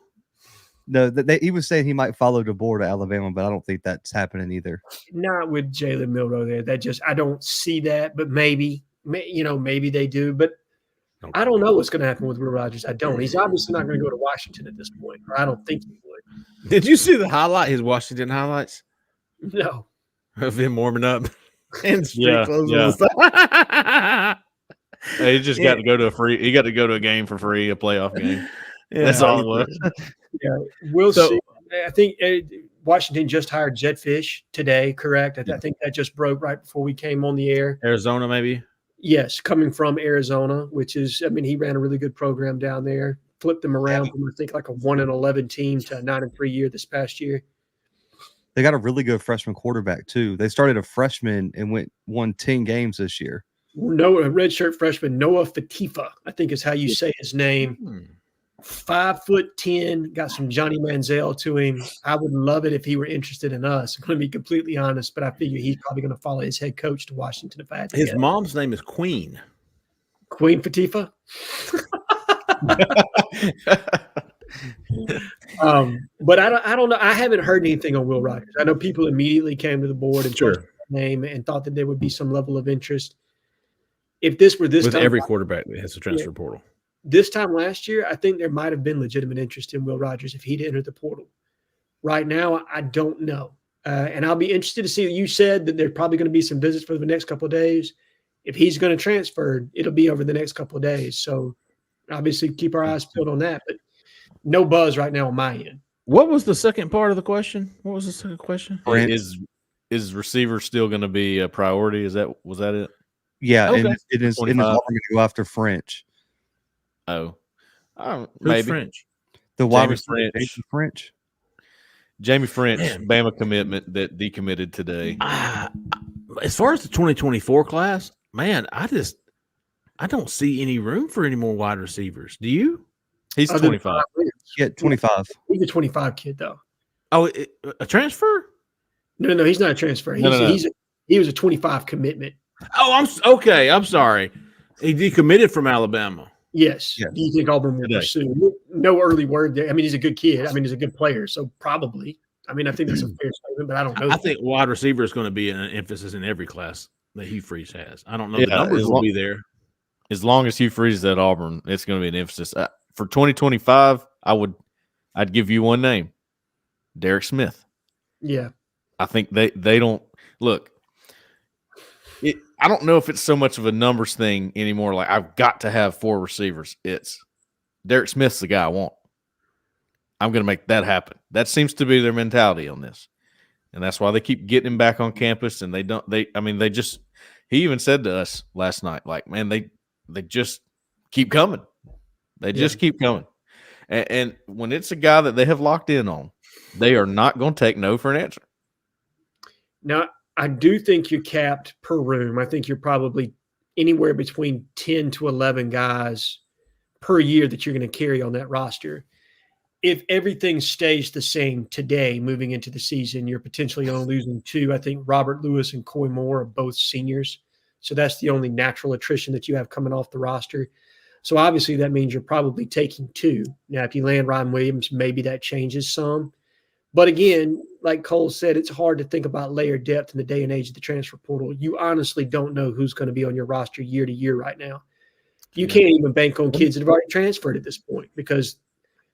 No, he was saying he might follow the board of Alabama, but I don't think that's happening either. Not with Jalen Milroe there. I don't see that, but maybe they do. But I don't know what's going to happen with Will Rogers. I don't. He's obviously not going to go to Washington at this point, or I don't think he would. Did you see the highlight, his Washington highlights? No. Of him warming up and Yeah. He just got to go to a game for free, a playoff game. Yeah. That's all it was. Yeah, we'll see. I think Washington just hired Jed Fish today, correct? I think that just broke right before we came on the air. Arizona, maybe? Yes, coming from Arizona, which is, he ran a really good program down there. Flipped them around from, I think, like a 1-11 team to a 9-3 year this past year. They got a really good freshman quarterback, too. They started a freshman and won 10 games this year. Noah, redshirt freshman, Noah Fatifa, I think is how you say his name. 5'10", got some Johnny Manziel to him. I would love it if he were interested in us. I'm going to be completely honest, but I figure he's probably going to follow his head coach to Washington if I had to His guess. mom's name is Queen. Queen Fatifa? But I don't know. I haven't heard anything on Will Rogers. I know people immediately came to the board and chose his name and thought that there would be some level of interest. If this were this with time, every quarterback that has a transfer portal. This time last year, I think there might have been legitimate interest in Will Rogers if he'd entered the portal. Right now, I don't know. And I'll be interested to see. You said that there's probably going to be some visits for the next couple of days. If he's going to transfer, it'll be over the next couple of days. So obviously keep our eyes peeled on that. But no buzz right now on my end. What was the second part of the question? What was the second question? Is receiver still going to be a priority? Was that it? Yeah, Okay. and it is Auburn 25. going to go after French. Oh, Who's maybe French? The wide Jamie receiver, French. Jason French. Jamie French, Man. Bama commitment that decommitted today. As far as the 2024 class, man, I don't see any room for any more wide receivers. Do you? He's Other than 25. Brian Williams. Yeah, 25. He's a 25 kid, though. Oh, a transfer? No, he's not a transfer. No. He was a 25 commitment. Oh, I'm sorry. He decommitted from Alabama. Yes. Yes. Do you think Auburn will Today. pursue? No early word there. I mean, he's a good kid. I mean, he's a good player. So probably. I mean, I think that's a fair statement, but I don't know. I think wide receiver is going to be an emphasis in every class that Hugh Freeze has. I don't know Yeah, the numbers as will long- be there. As long as Hugh Freeze is at Auburn, it's going to be an emphasis. For 2025, I'd give you one name, Derek Smith. Yeah. I think they don't look. I don't know if it's so much of a numbers thing anymore. Like I've got to have 4 receivers. It's Derek Smith's the guy I want. I'm going to make that happen. That seems to be their mentality on this, and that's why they keep getting him back on campus. And he even said to us last night, like, man, they just keep coming. They just keep coming. And when it's a guy that they have locked in on, they are not going to take no for an answer. Now, I do think you're capped per room. I think you're probably anywhere between 10 to 11 guys per year that you're going to carry on that roster. If everything stays the same today, moving into the season, you're potentially only losing 2. I think Robert Lewis and Coy Moore are both seniors. So that's the only natural attrition that you have coming off the roster. So obviously that means you're probably taking 2. Now, if you land Ryan Williams, maybe that changes some. But again, like Cole said, it's hard to think about layered depth in the day and age of the transfer portal. You honestly don't know who's going to be on your roster year to year right now. You can't even bank on kids that have already transferred at this point because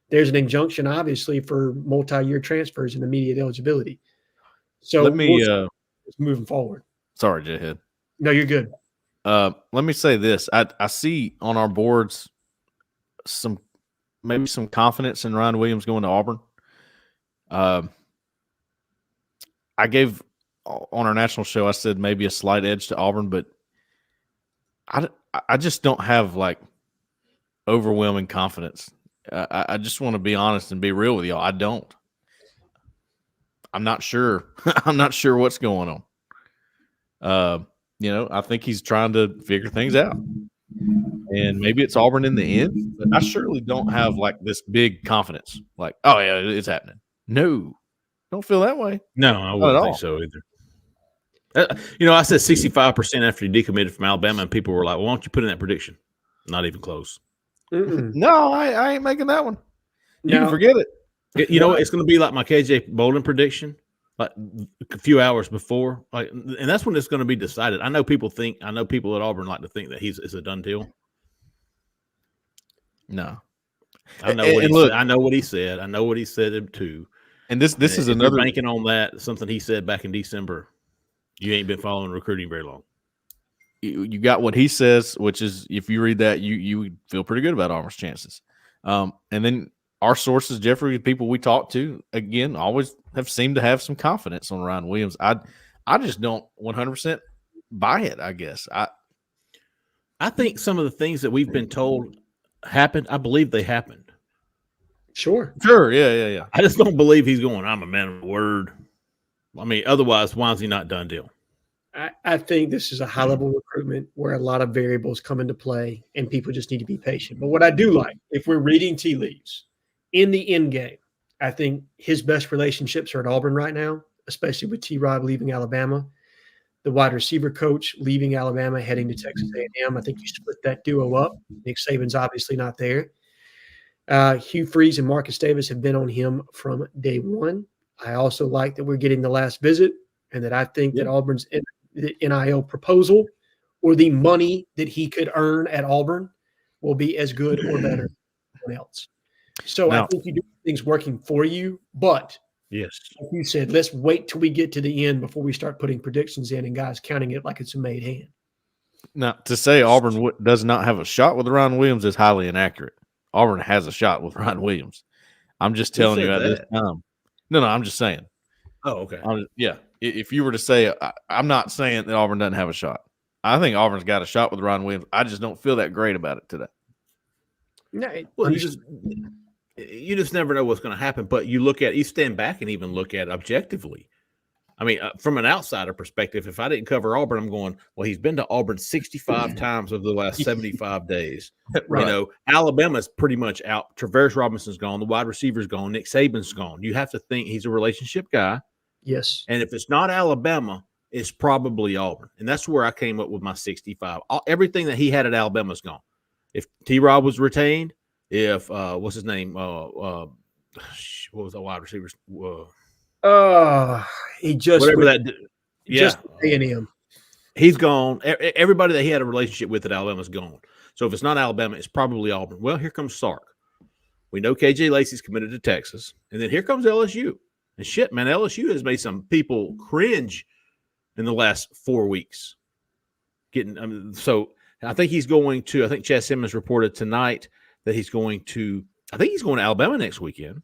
there's an injunction, obviously, for multi-year transfers and immediate eligibility. So Let me moving forward. Sorry, Jhead. No, you're good. Let me say this. I see on our boards maybe some confidence in Ryan Williams going to Auburn. I gave on our national show, I said maybe a slight edge to Auburn, but I just don't have like overwhelming confidence. I just want to be honest and be real with y'all. I don't. I'm not sure. I'm not sure what's going on. I think he's trying to figure things out. And maybe it's Auburn in the end, but I surely don't have like this big confidence. Like, oh yeah, it's happening. No, don't feel that way. No, I wouldn't think so either. I said 65% after he decommitted from Alabama, and people were like, well, why don't you put in that prediction? Not even close. No, I ain't making that one. You No. can forget it. It's going to be like my KJ Bolden prediction, like a few hours before, and that's when it's going to be decided. I know people at Auburn like to think that it's a done deal. No, I know what he said. I know what he said too. And this is if another you're banking on that, something he said back in December. You ain't been following recruiting very long. You got what he says, which is if you read that, you would feel pretty good about Auburn's chances. And then our sources, Jeffrey, people we talk to, again, always have seemed to have some confidence on Ryan Williams. I just don't 100% buy it, I guess. I think some of the things that we've been told happened, I believe they happened. Sure. Yeah. I just don't believe he's going, I'm a man of the word. I mean, otherwise, why is he not done deal? I think this is a high-level recruitment where a lot of variables come into play, and people just need to be patient. But what I do like, if we're reading tea leaves, in the end game, I think his best relationships are at Auburn right now, especially with T-Rob leaving Alabama, the wide receiver coach leaving Alabama, heading to Texas A&M. I think you split that duo up. Nick Saban's obviously not there. Hugh Freeze and Marcus Davis have been on him from day one. I also like that we're getting the last visit, and that I think that Auburn's NIL proposal or the money that he could earn at Auburn will be as good or better than anyone else. So I think you do things working for you, but yes, like you said, let's wait till we get to the end before we start putting predictions in and guys counting it like it's a made hand. Now, to say Auburn does not have a shot with Ryan Williams is highly inaccurate. Auburn has a shot with Ryan Williams. I'm just telling you at this time. No, I'm just saying. Oh, okay. Yeah. If you were to say, I'm not saying that Auburn doesn't have a shot. I think Auburn's got a shot with Ryan Williams. I just don't feel that great about it today. No, Well, you just never know what's going to happen. But you stand back and even look at it objectively. I mean, from an outsider perspective, if I didn't cover Auburn, I'm going, well, he's been to Auburn 65 times over the last 75 days. Right. You know, Alabama's pretty much out. Traverse Robinson's gone. The wide receiver's gone. Nick Saban's gone. You have to think he's a relationship guy. Yes. And if it's not Alabama, it's probably Auburn. And that's where I came up with my 65. Everything that he had at Alabama's gone. If T-Rob was retained, if what's his name? What was the wide receivers? He just whatever that. Yeah, just A&M. He's gone. Everybody that he had a relationship with at Alabama's gone. So if it's not Alabama, it's probably Auburn. Well, here comes Sark. We know KJ Lacey's committed to Texas, and then here comes LSU. And shit, man, LSU has made some people cringe in the last 4 weeks. So I think he's going to. I think Chad Simmons reported tonight that he's going to. I think he's going to Alabama next weekend.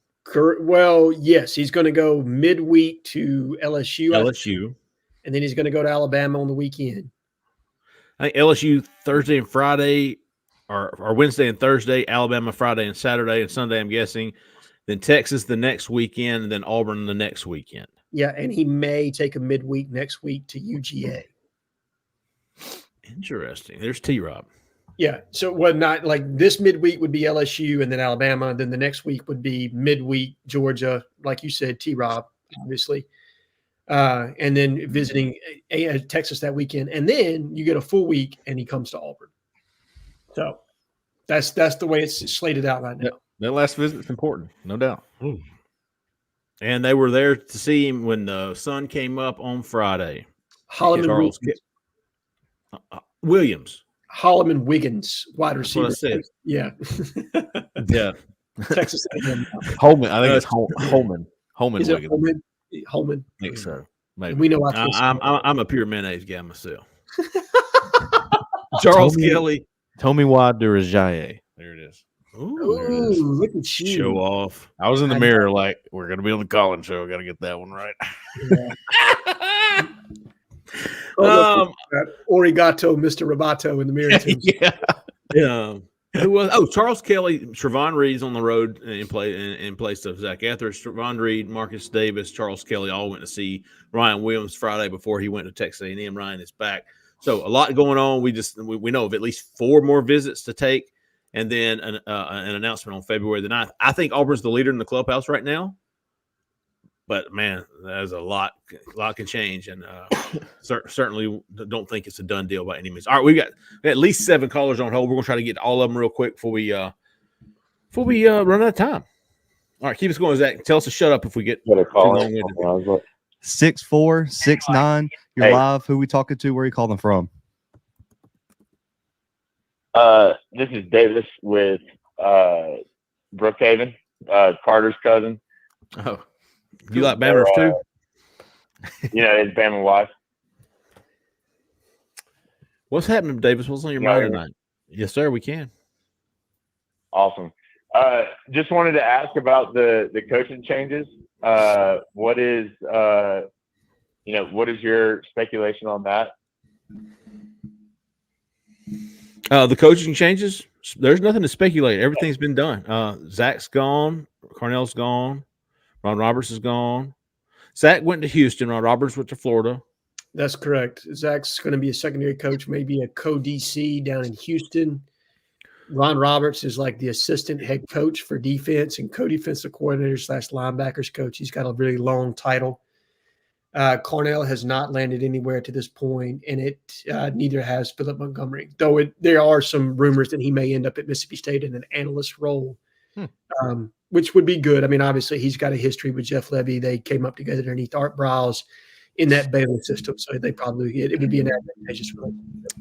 Well, yes, he's going to go midweek to LSU. And then he's going to go to Alabama on the weekend. I think LSU Thursday and Friday, or Wednesday and Thursday, Alabama Friday and Saturday and Sunday, I'm guessing. Then Texas the next weekend, and then Auburn the next weekend. Yeah, and he may take a midweek next week to UGA. Interesting. There's T-Rob. Yeah, so not like this midweek would be LSU and then Alabama. Then the next week would be midweek Georgia, like you said, T-Rob, obviously. And then visiting Texas that weekend. And then you get a full week and he comes to Auburn. So that's the way it's slated out right now. That last visit's important, no doubt. Ooh. And they were there to see him when the sun came up on Friday. Williams. Holloman Wiggins, wide receiver. That's what I said. Yeah. Yeah. Texas A&M. Holman. I think it's Holman. Holman Wiggins. Holman. I think so. Maybe. We know I'm a pure mayonnaise guy myself. Charles Kelly. Tommy Durajaye. There it is. Ooh, look at you. Show off. I was in the mirror like, we're going to be on the Collins show. Got to get that one right. Yeah. Origato, Mr. Roboto in the mirror too. Yeah. Who was? Oh, Charles Kelly, Trevon Reed's on the road in place of Zach Etheridge. Trevon Reed, Marcus Davis, Charles Kelly all went to see Ryan Williams Friday before he went to Texas A&M. Ryan is back. So a lot going on. We know of at least 4 more visits to take, and then an announcement on February the 9th. I think Auburn's the leader in the clubhouse right now. But, man, there's a lot can change, and certainly don't think it's a done deal by any means. All right, we got at least 7 callers on hold. We're going to try to get to all of them real quick before we run out of time. All right, keep us going, Zach. Tell us to shut up if we get too long-winded. 6469. You're live. Who we talking to? Where are you calling from? This is Davis with Brookhaven, Carter's cousin. Oh. You like Bammers too? It's Bama wife. What's happening, Davis? What's on your mind tonight? Yes, sir, we can. Awesome. Just wanted to ask about the coaching changes. What is your speculation on that? The coaching changes. There's nothing to speculate. Everything's been done. Zach's gone. Cornell's gone. Ron Roberts is gone. Zach went to Houston. Ron Roberts went to Florida. That's correct. Zach's going to be a secondary coach, maybe a co-DC down in Houston. Ron Roberts is like the assistant head coach for defense and co-defensive coordinator / linebackers coach. He's got a really long title. Cornell has not landed anywhere to this point, and neither has Philip Montgomery, though there are some rumors that he may end up at Mississippi State in an analyst role. Which would be good. I mean, obviously, he's got a history with Jeff Levy. They came up together underneath Art Browse in that Baylor system, so it would be an advantageous relationship.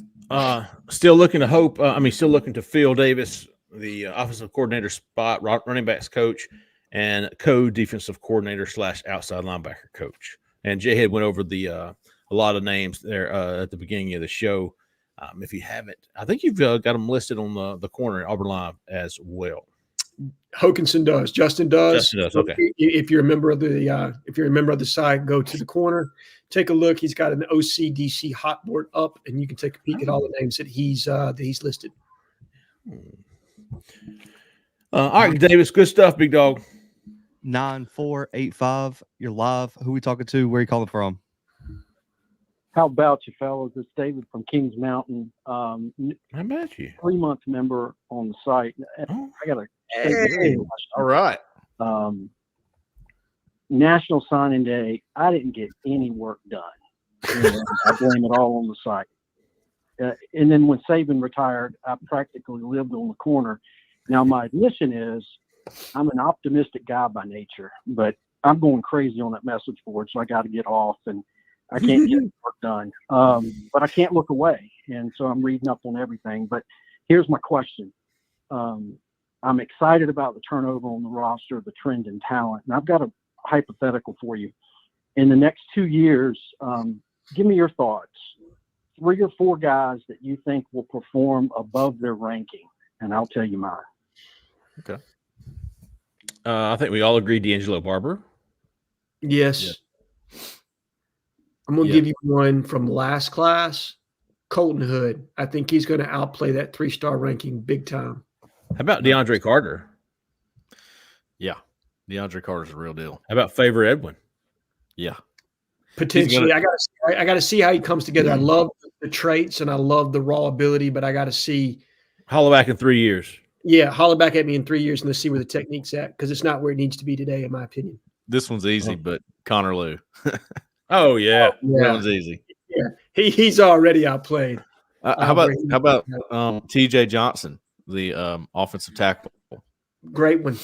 Still looking to fill Davis, the offensive coordinator spot, running backs coach, and co-defensive coordinator / outside linebacker coach. And Jhead went over a lot of names there at the beginning of the show. If you haven't, I think you've got them listed on the corner at Auburn Live as well. Hokinson does. Justin does. Justin does. So Okay. If you're a member of the site, go to the corner, take a look. He's got an OCDC hot board up, and you can take a peek at all the names that he's listed. All right, Davis, good stuff, big dog. 9485. You're live. Who we talking to? Where you calling from? How about you, fellas? It's David from Kings Mountain. How about you? 3-month member on the site. Oh. I got a All right. National Signing Day. I didn't get any work done. I blame it all on the site. And then when Saban retired, I practically lived on the corner. Now, my admission is I'm an optimistic guy by nature, but I'm going crazy on that message board, so I got to get off, and I can't get work done. But I can't look away, and so I'm reading up on everything. But here's my question. I'm excited about the turnover on the roster, the trend in talent, and I've got a hypothetical for you. In the next 2 years, give me your thoughts. 3 or 4 guys that you think will perform above their ranking, and I'll tell you mine. Okay. I think we all agree D'Angelo Barber. Yes. I'm going to give you one from last class, Colton Hood. I think he's going to outplay that 3-star ranking big time. How about DeAndre Carter? Yeah. DeAndre Carter's a real deal. How about Favor Edwin? Yeah. Potentially. I got to see how he comes together. I love the traits and I love the raw ability, but I got to see. Holla back in 3 years. Yeah, holler back at me in 3 years and let's see where the technique's at, because it's not where it needs to be today, in my opinion. This one's easy, but Connor Lew. Oh, yeah. That one's easy. Yeah, he's already outplayed. How about T.J. Johnson, the offensive tackle? Great one.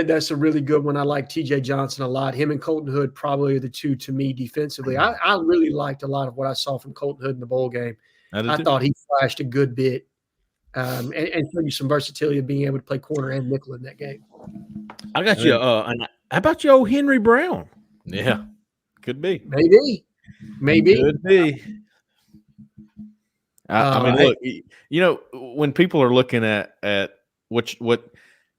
That's a really good one. I like T.J. Johnson a lot. Him and Colton Hood probably are the two to me defensively. I really liked a lot of what I saw from Colton Hood in the bowl game. I thought he flashed a good bit. And showed you some versatility of being able to play corner and nickel in that game. I got you. And how about you, old Henry Brown? Yeah, could be. Maybe. Could be. I mean, look, you know, when people are looking at what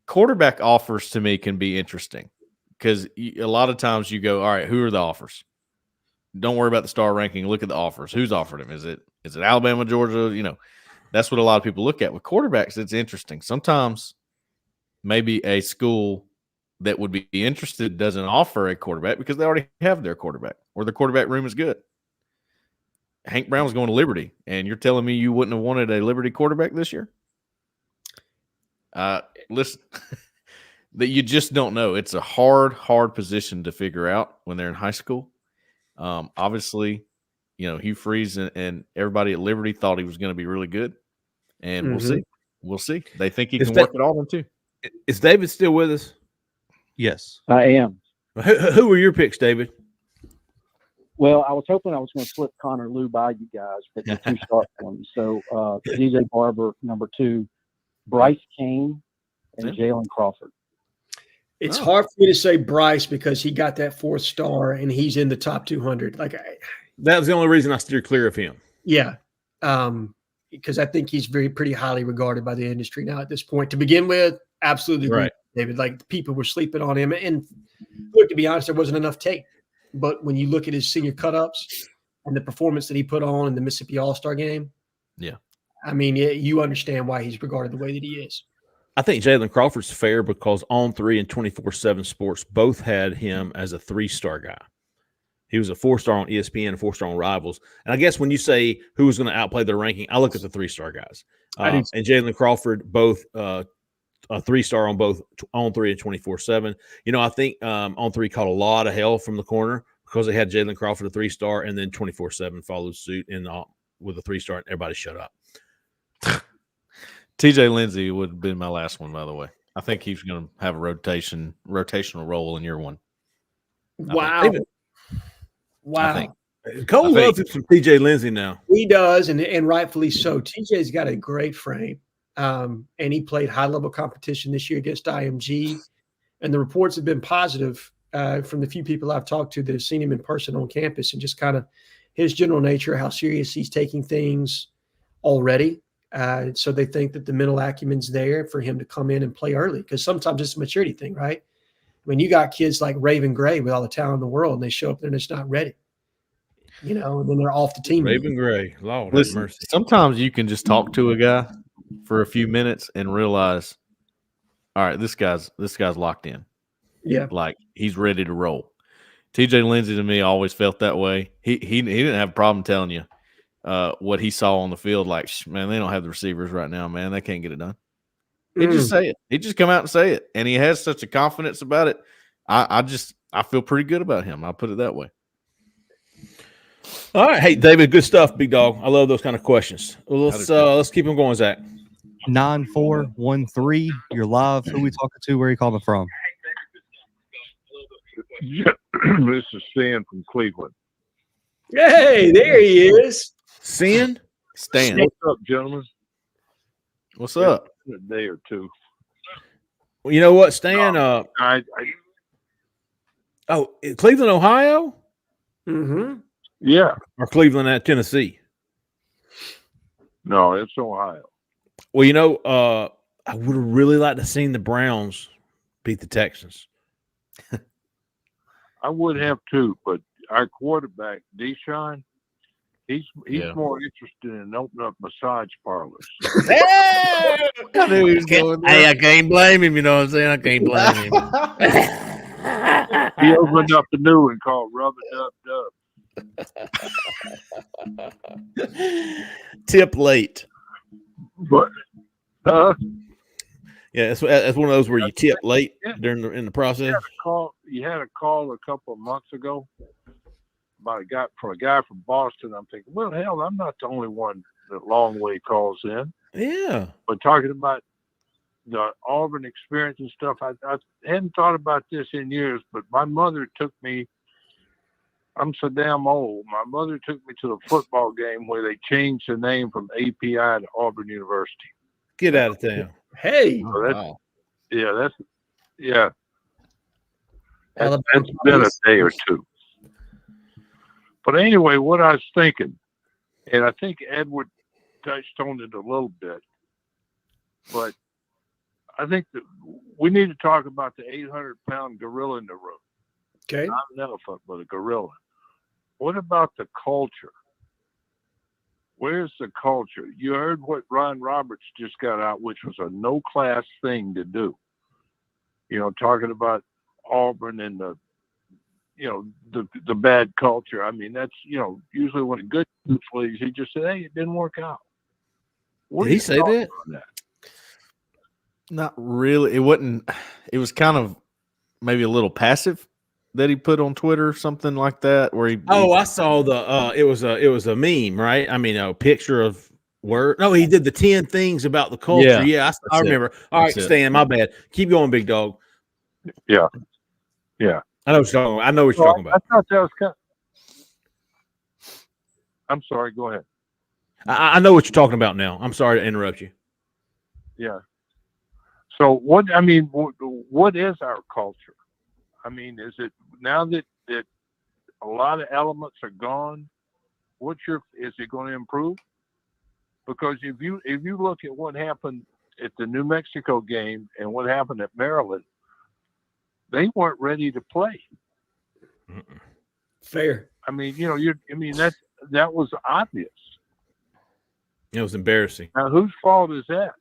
quarterback offers to me can be interesting, because a lot of times you go, all right, who are the offers? Don't worry about the star ranking. Look at the offers. Who's offered him? Is it Alabama, Georgia? You know. That's what a lot of people look at. With quarterbacks, it's interesting. Sometimes maybe a school that would be interested doesn't offer a quarterback because they already have their quarterback or their quarterback room is good. Hank Brown's going to Liberty, and you're telling me you wouldn't have wanted a Liberty quarterback this year? Listen, that you just don't know. It's a hard position to figure out when they're in high school. Obviously, you know, Hugh Freeze and everybody at Liberty thought he was going to be really good. And we'll see. We'll see. They think he can work at Auburn too. Is David still with us? Yes. I am. Who were your picks, David? Well, I was hoping I was going to slip Connor Lew by you guys, but the 2-star one. So DJ Barber, number 2, Bryce Kane, and Jalen Crawford. It's hard for me to say Bryce because he got that 4th star and he's in the top 200. That was the only reason I steered clear of him. Yeah. Because I think he's pretty highly regarded by the industry now at this point. To begin with, absolutely agree, right, David. Like, people were sleeping on him. And look, to be honest, there wasn't enough tape. But when you look at his senior cut-ups and the performance that he put on in the Mississippi All-Star game, yeah, I mean, you understand why he's regarded the way that he is. I think Jalen Crawford's fair because On3 and 24/7 Sports both had him as a 3-star guy. He was a 4-star on ESPN, a 4-star on Rivals. And I guess when you say who was going to outplay their ranking, I look at the 3-star guys. And Jalen Crawford, both a 3-star on both On3 and 24/7. You know, I think On3 caught a lot of hell from the corner because they had Jalen Crawford a 3-star, and then 24/7 followed suit with a 3-star, and everybody shut up. TJ Lindsey would have been my last one, by the way. I think he's going to have a rotational role in year one. Wow. Cole loves some TJ Lindsey now. He does, and rightfully so. TJ's got a great frame, and he played high-level competition this year against IMG, and the reports have been positive from the few people I've talked to that have seen him in person on campus, and just kind of his general nature, how serious he's taking things, already. So they think that the mental acumen's there for him to come in and play early, because sometimes it's a maturity thing, right? When you got kids like Raven Gray with all the talent in the world and they show up there and it's not ready, and then they're off the team. Raven Gray, Lord Listen, have mercy. sometimes you can just talk to a guy for a few minutes and realize, all right, this guy's locked in. Yeah. Like he's ready to roll. TJ Lindsey to me always felt that way. He didn't have a problem telling you what he saw on the field. Like, man, they don't have the receivers right now, man. They can't get it done. He'd just say it. He'd just come out and say it. And he has such a confidence about it. I feel pretty good about him. I'll put it that way. All right. Hey, David, good stuff, big dog. I love those kind of questions. Well, let's keep them going, Zach. 9413. You're live. Who we talking to? Where are you calling from? This is Stan from Cleveland. Hey, there he is. Stan? Stan. What's up, gentlemen? What's up? A day or two. Well, you know what, Stan? Cleveland, Ohio? Mm-hmm. Yeah. Or Cleveland, Tennessee? No, it's Ohio. Well, I would have really liked to see the Browns beat the Texans. I would have too, but our quarterback, Deshaun, he's more interested in opening up massage parlors. I knew he was going there. Hey, I can't blame him. You know what I'm saying? I can't blame him. He opened up a new one called Rub It Dub Dub. Tip late. But yeah, that's one of those where you tip late in the process. You had a call a couple of months ago about a guy from Boston. I'm thinking, well, hell, I'm not the only one that Longway calls in. Yeah. But talking about the Auburn experience and stuff, I hadn't thought about this in years, but my mother took me. I'm so damn old. My mother took me to the football game where they changed the name from API to Auburn University. Get out of town. Hey. So that's Alabama. It's been a day or two. But anyway, what I was thinking, and I think Edward touched on it a little bit, but I think that we need to talk about the 800-pound gorilla in the room. Okay. Not an elephant, but a gorilla. What about the culture? Where's the culture? You heard what Ryan Roberts just got out, which was a no-class thing to do. Talking about Auburn and the bad culture. I mean, that's, usually when a good leaves, he just said, hey, it didn't work out. Did he say that? Not really. It wasn't. It was kind of maybe a little passive that he put on Twitter, something like that. Where I saw the. It was a meme, right? I mean, a picture of word. No, he did the 10 things about the culture. Yeah, I remember. All right, Stan, my bad. Keep going, big dog. Yeah. I know what you're talking about. I thought that was kind of... I'm sorry. Go ahead. I know what you're talking about now. I'm sorry to interrupt you. Yeah. So what is our culture? I mean, is it now that a lot of elements are gone? Is it going to improve? Because if you look at what happened at the New Mexico game and what happened at Maryland, they weren't ready to play. Fair. I mean, that was obvious. It was embarrassing. Now, whose fault is that?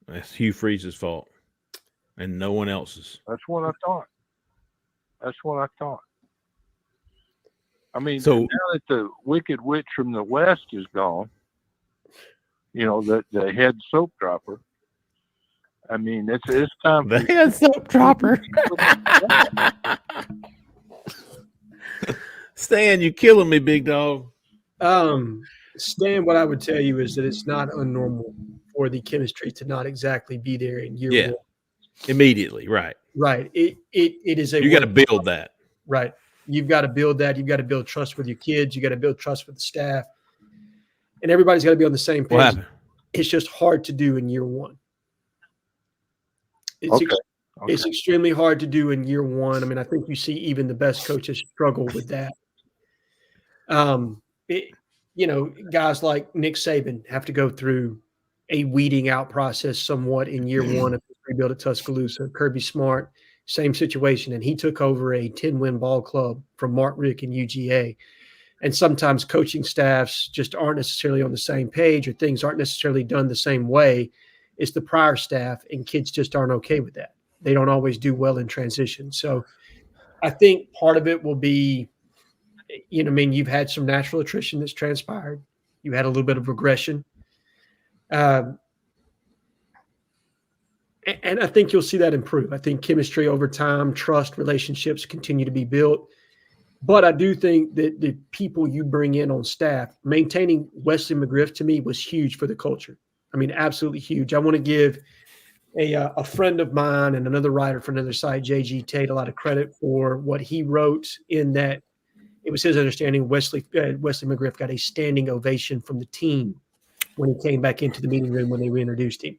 That's Hugh Freeze's fault, and no one else's. That's what I thought. I mean, so now that the Wicked Witch from the West is gone, the head soap dropper. I mean, it's time. The head soap dropper. Stan, you killing me, big dog. Stan, what I would tell you is that it's not unnormal for the chemistry to not exactly be there in year one. Immediately, right. Right. It is you got to build that. Right. You've got to build that. You've got to build trust with your kids. You got to build trust with the staff. And everybody's got to be on the same page. What happened? It's just hard to do in year one. It's extremely hard to do in year one. I mean, I think you see even the best coaches struggle with that. guys like Nick Saban have to go through a weeding out process somewhat in year one of his rebuild at Tuscaloosa. Kirby Smart, same situation. And he took over a 10-win ball club from Mark Rick and UGA. And sometimes coaching staffs just aren't necessarily on the same page, or things aren't necessarily done the same way as the prior staff, and kids just aren't okay with that. They don't always do well in transition. So I think part of it will be, you've had some natural attrition that's transpired. You had a little bit of regression. And I think you'll see that improve. I think chemistry over time, trust, relationships continue to be built. But I do think that the people you bring in on staff, maintaining Wesley McGriff to me was huge for the culture. I mean, absolutely huge. I want to give a friend of mine and another writer for another site, Jhead, a lot of credit for what he wrote, in that it was his understanding Wesley McGriff got a standing ovation from the team when he came back into the meeting room when they reintroduced him.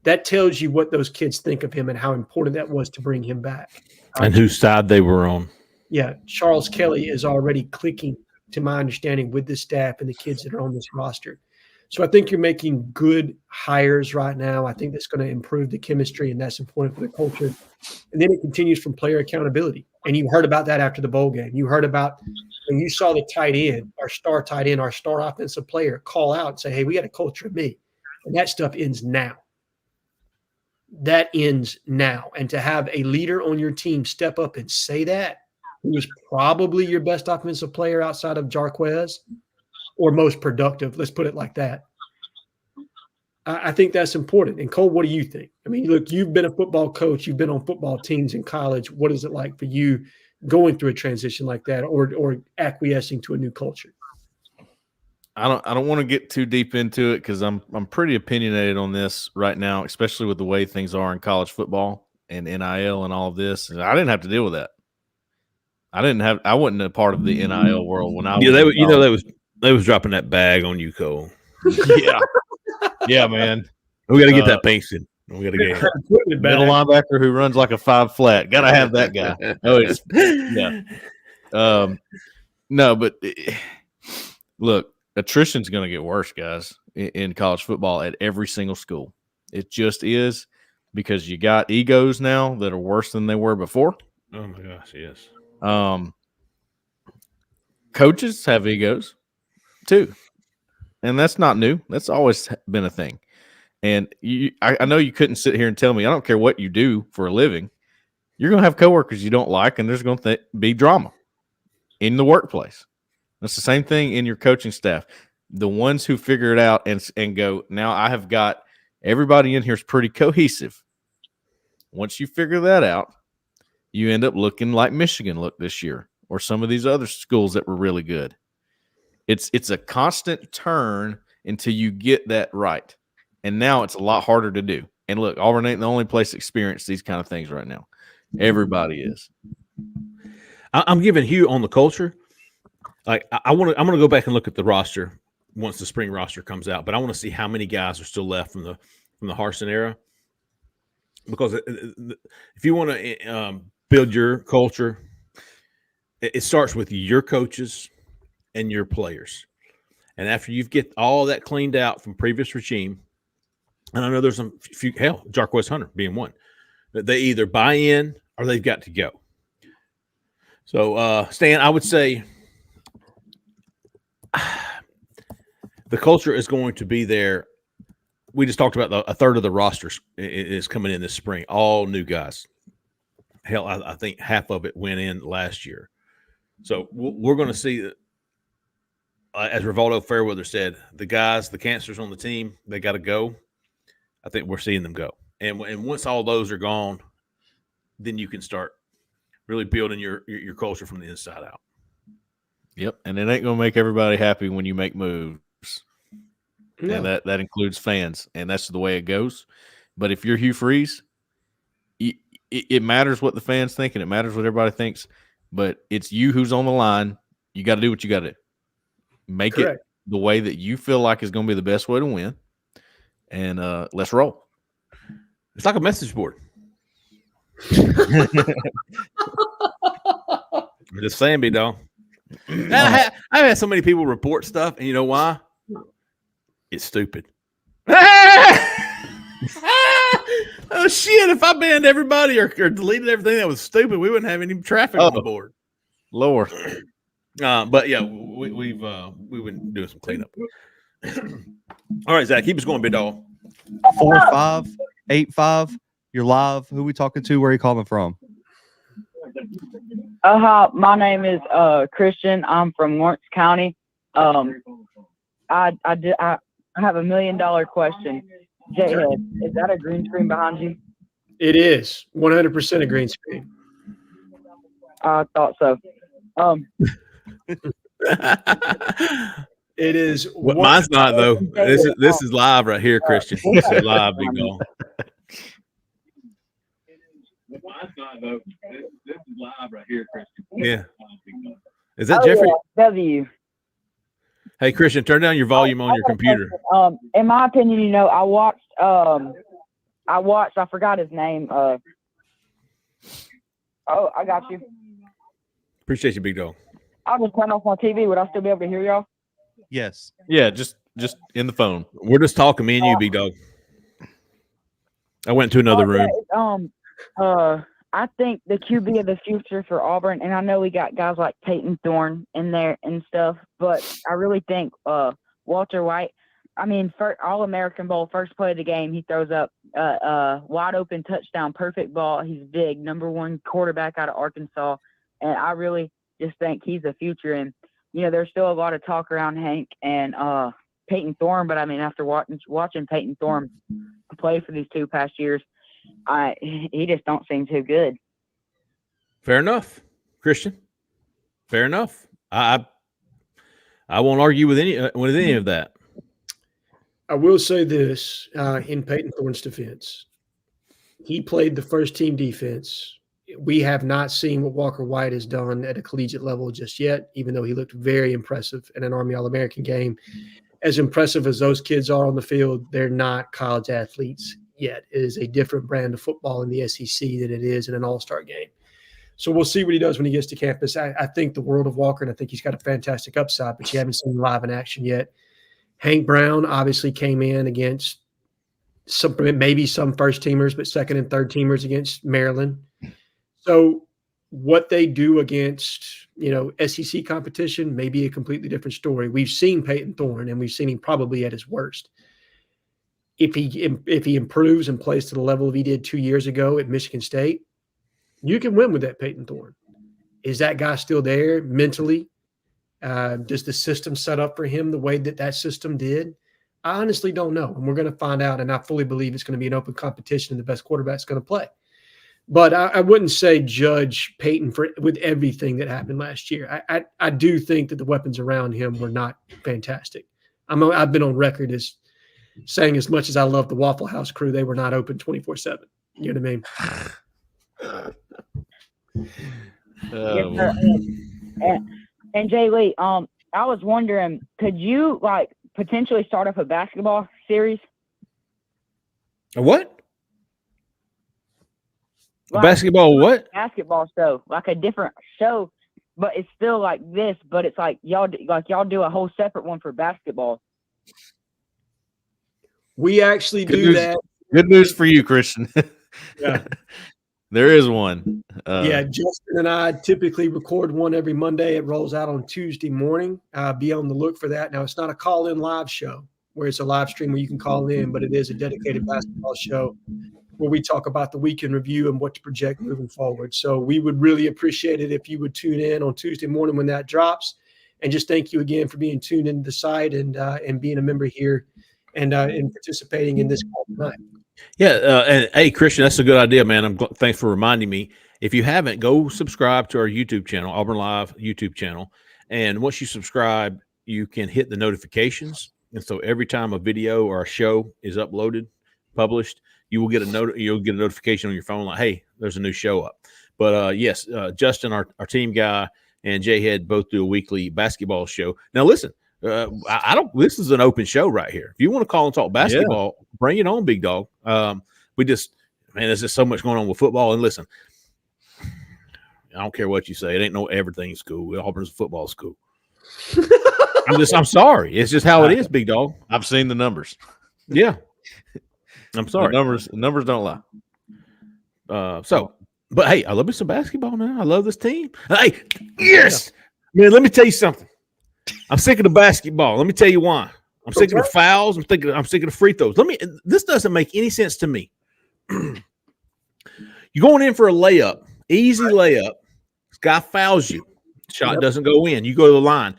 That tells you what those kids think of him and how important that was to bring him back. And whose side they were on. Yeah, Charles Kelly is already clicking, to my understanding, with the staff and the kids that are on this roster. So I think you're making good hires right now. I think that's going to improve the chemistry, and that's important for the culture. And then it continues from player accountability. And you heard about that after the bowl game. You heard about when you saw the tight end, our star tight end, our star offensive player call out and say, hey, we got a culture of me. And that stuff ends now. That ends now. And to have a leader on your team step up and say that, who was probably your best offensive player outside of Jarquez, or most productive, let's put it like that. I think that's important. And Cole, what do you think? I mean, look, you've been a football coach. You've been on football teams in college. What is it like for you going through a transition like that, or acquiescing to a new culture? I don't want to get too deep into it because I'm pretty opinionated on this right now, especially with the way things are in college football and NIL and all of this. And I didn't have to deal with that. I wasn't a part of the NIL world when I was. They was dropping that bag on you, Cole. Yeah. Yeah, man. We got to get that Pinkston. We got to get middle linebacker who runs like a 5 flat. Got to have that guy. No, but look, attrition's going to get worse, guys, in college football at every single school. It just is, because you got egos now that are worse than they were before. Oh my gosh, yes. Coaches have egos too, and that's not new. That's always been a thing. And I know you couldn't sit here and tell me, I don't care what you do for a living, you're going to have coworkers you don't like, and there's going to be drama in the workplace. That's the same thing in your coaching staff. The ones who figure it out and go, now I have got everybody in here is pretty cohesive. Once you figure that out, you end up looking like Michigan looked this year, or some of these other schools that were really good. It's a constant turn until you get that right. And now it's a lot harder to do. And look, Auburn ain't the only place to experience these kind of things right now. Everybody is. I'm giving Hugh on the culture. Like I'm going to go back and look at the roster once the spring roster comes out, but I want to see how many guys are still left from the Harsin era. Because if you want to build your culture, it starts with your coaches and your players. And after you get all that cleaned out from previous regime, and I know there's a few, Jarquez Hunter being one, that they either buy in or they've got to go. So, Stan, I would say the culture is going to be there. We just talked about a third of the roster is coming in this spring, all new guys. Hell, I think half of it went in last year. So we're going to see, as Rivaldo Fairweather said, the guys, the cancers on the team, they got to go. I think we're seeing them go. And once all those are gone, then you can start really building your culture from the inside out. Yep, and it ain't going to make everybody happy when you make moves. No. And that includes fans, and that's the way it goes. But if you're Hugh Freeze, it matters what the fans think, and it matters what everybody thinks. But it's you who's on the line. You got to do what you got to do. Make Correct. It the way that you feel like is going to be the best way to win. And let's roll. It's like a message board. I'm just saying, B-Dog. I've had so many people report stuff, and you know why? It's stupid. Oh shit! If I banned everybody or deleted everything that was stupid, we wouldn't have any traffic on the board. Lord. But yeah, we've been doing some cleanup. All right, Zach, keep us going, big dog. 4585. You're live. Who we talking to? Where are you calling from? Hi, my name is Christian. I'm from Lawrence County. I have $1 million question. Jhead, is that a green screen behind you? It is 100% a green screen. I thought so. It is. Mine's not though. This is live right here, Christian. This is live, big dog. Mine's not though. This is live right here, Christian. Yeah. Is that Jeffrey? Yeah, W. Hey, Christian, turn down your volume on your computer. In my opinion, I watched. I forgot his name. Oh, I got you. Appreciate you, big dog. I'll just turn off my TV. Would I still be able to hear y'all? Yes. Yeah, just in the phone. We're just talking, me and you, big dog. I went to another room. I think the QB of the future for Auburn, and I know we got guys like Peyton Thorne in there and stuff, but I really think Walter White. I mean, All-American Bowl, first play of the game, he throws up wide open touchdown, perfect ball. He's big, number one quarterback out of Arkansas, and I really just think he's the future. And there's still a lot of talk around Hank and Peyton Thorne, but I mean, after watching Peyton Thorne play for these 2 past years, he just don't seem too good. Fair enough, Christian. Fair enough. I won't argue with any of that. I will say this in Peyton Thorne's defense. He played the first team defense. We have not seen what Walker White has done at a collegiate level just yet, even though he looked very impressive in an Army All-American game. As impressive as those kids are on the field, they're not college athletes yet. It is a different brand of football in the SEC than it is in an all-star game. So we'll see what he does when he gets to campus. I think the world of Walker, and I think he's got a fantastic upside, but you haven't seen him live in action yet. Hank Brown obviously came in against maybe some first-teamers, but second and third-teamers against Maryland. So what they do against, SEC competition may be a completely different story. We've seen Peyton Thorne, and we've seen him probably at his worst. If he improves and plays to the level he did 2 years ago at Michigan State, you can win with that Peyton Thorne. Is that guy still there mentally? Does the system set up for him the way that system did? I honestly don't know, and we're going to find out, and I fully believe it's going to be an open competition and the best quarterback's going to play. But I wouldn't say judge Peyton with everything that happened last year. I do think that the weapons around him were not fantastic. I've been on record as saying, as much as I love the Waffle House crew, they were not open 24/7. You know what I mean? And Jay Lee, I was wondering, could you potentially start up a basketball series? A what? Basketball what? Basketball show, like a different show, but it's still like this, but it's like y'all do a whole separate one for basketball. We actually do that. Good news for you, Christian. Yeah. There is one. Justin and I typically record one every Monday. It rolls out on Tuesday morning. Be on the look for that. Now, it's not a call-in live show where it's a live stream where you can call in, but it is a dedicated basketball show where we talk about the weekend review and what to project moving forward. So we would really appreciate it if you would tune in on Tuesday morning when that drops. And just thank you again for being tuned into the site and being a member here and participating in this call tonight. Yeah, and hey, Christian, that's a good idea, man. Thanks for reminding me. If you haven't, go subscribe to our YouTube channel, Auburn Live YouTube channel. And once you subscribe, you can hit the notifications. And so every time a video or a show is uploaded, published, you'll get a notification on your phone like, hey, there's a new show up. But yes, Justin, our team guy, and Jhead both do a weekly basketball show. Now, listen. This is an open show right here. If you want to call and talk basketball, bring it on, big dog. There's just so much going on with football. And listen, I don't care what you say. It ain't no everything school. Auburn's a football school. I'm sorry. It's just how it is, big dog. I've seen the numbers. Yeah. I'm sorry. The numbers don't lie. But hey, I love me some basketball now. I love this team. Hey, yes. Man, let me tell you something. I'm sick of the basketball. Let me tell you why. I'm sick of the fouls. I'm sick of the free throws. This doesn't make any sense to me. You're going in for a layup, easy layup. This guy fouls you. Shot doesn't go in. You go to the line.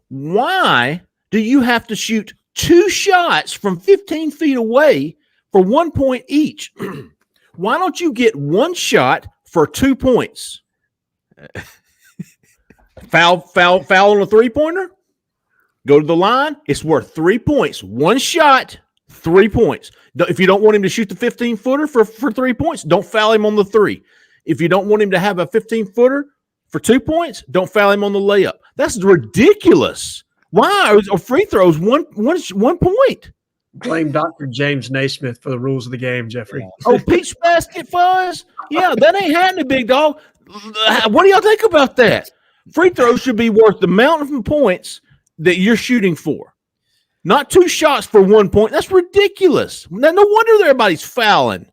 Why do you have to shoot 2 shots from 15 feet away for 1 point each? Why don't you get 1 shot for 2 points? Foul on a 3-pointer? Go to the line. It's worth 3 points. 1 shot, 3 points. If you don't want him to shoot the 15-footer for 3 points, don't foul him on the 3. If you don't want him to have a 15-footer for 2 points, don't foul him on the layup. That's ridiculous. Why are free throws one point? Blame Dr. James Naismith for the rules of the game, Jeffrey. Oh, peach basket fuzz? Yeah, that ain't happening, big dog. What do y'all think about that? Free throws should be worth the amount of points that you're shooting for. Not 2 shots for 1 point. That's ridiculous. No wonder everybody's fouling.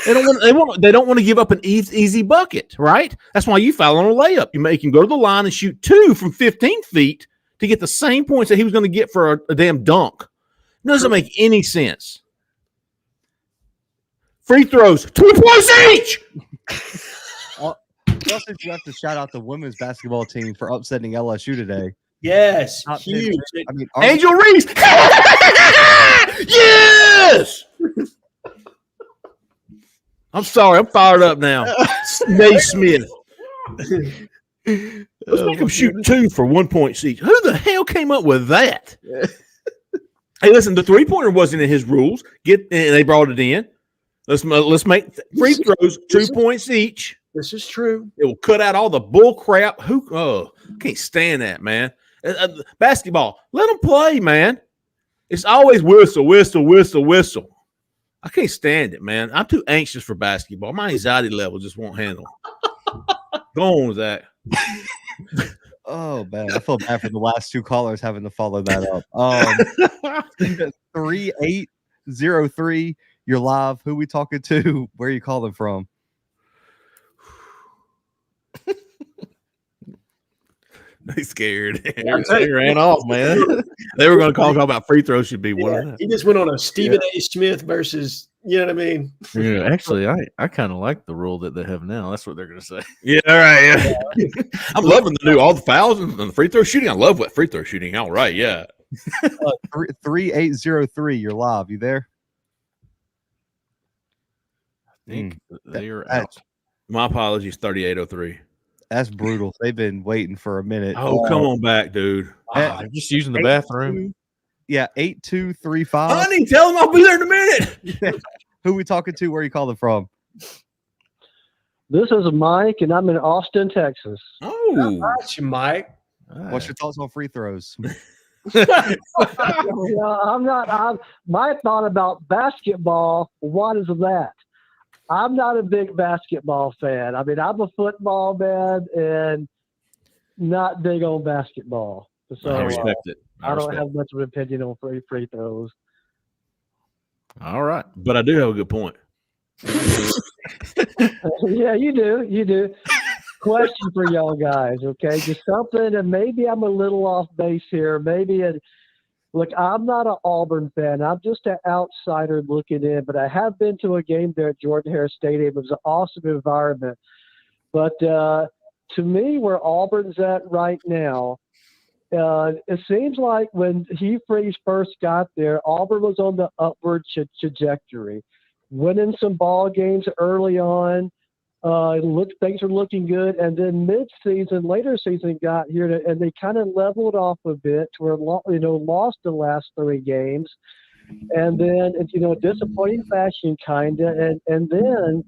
They don't want to give up an easy bucket, right? That's why you foul on a layup. You make him go to the line and shoot 2 from 15 feet to get the same points that he was going to get for a damn dunk. It doesn't make any sense. Free throws, 2 points each. Also, you have to shout out the women's basketball team for upsetting LSU today. Yes, huge. I mean, Angel Reese. Yes. I'm sorry. I'm fired up now. Naismith. Let's make them shoot 2 for 1 point each. Who the hell came up with that? Hey, listen, the 3-pointer wasn't in his rules. And they brought it in. Let's make free throws 2 points each. This is true. It will cut out all the bull crap. Can't stand that, man. Basketball, let them play, man. It's always whistle, whistle, whistle, whistle. I can't stand it, man. I'm too anxious for basketball. My anxiety level just won't handle. Go on, Zach. Oh, man. I feel bad for the last 2 callers having to follow that up. 3803, you're live. Who we talking to? Where are you calling from? They scared. They ran off, man. They were going to talk about free throws should be one of them. He just went on a Stephen A. Smith versus, you know what I mean? Yeah, actually, I kind of like the rule that they have now. That's what they're going to say. Yeah, all right. Yeah. I'm loving the new all the fouls and the free throw shooting. I love what free throw shooting. All right, yeah. 3803, you're live. You there? I think they are out. My apologies, 3803. That's brutal. They've been waiting for a minute. Oh, come on back, dude. They're just using the bathroom. Yeah, 8235. Honey, tell them I'll be there in a minute. Who we talking to? Where are you calling from? This is Mike, and I'm in Austin, Texas. Oh, got you, Mike. What's your thoughts on free throws? My thought about basketball, what is that? I'm not a big basketball fan. I mean, I'm a football man and not big on basketball. So I respect it. I don't have much of an opinion on free throws. All right. But I do have a good point. Yeah, you do. You do. Question for y'all guys, okay? Just something, and maybe I'm a little off base here. Look, I'm not an Auburn fan. I'm just an outsider looking in, but I have been to a game there at Jordan-Hare Stadium. It was an awesome environment. But to me, where Auburn's at right now, it seems like when Hugh Freeze first got there, Auburn was on the upward trajectory, winning some ball games early on. Things are looking good, and then later season got here, and they kind of leveled off a bit to where lost the last 3 games, and then disappointing fashion kind of, and then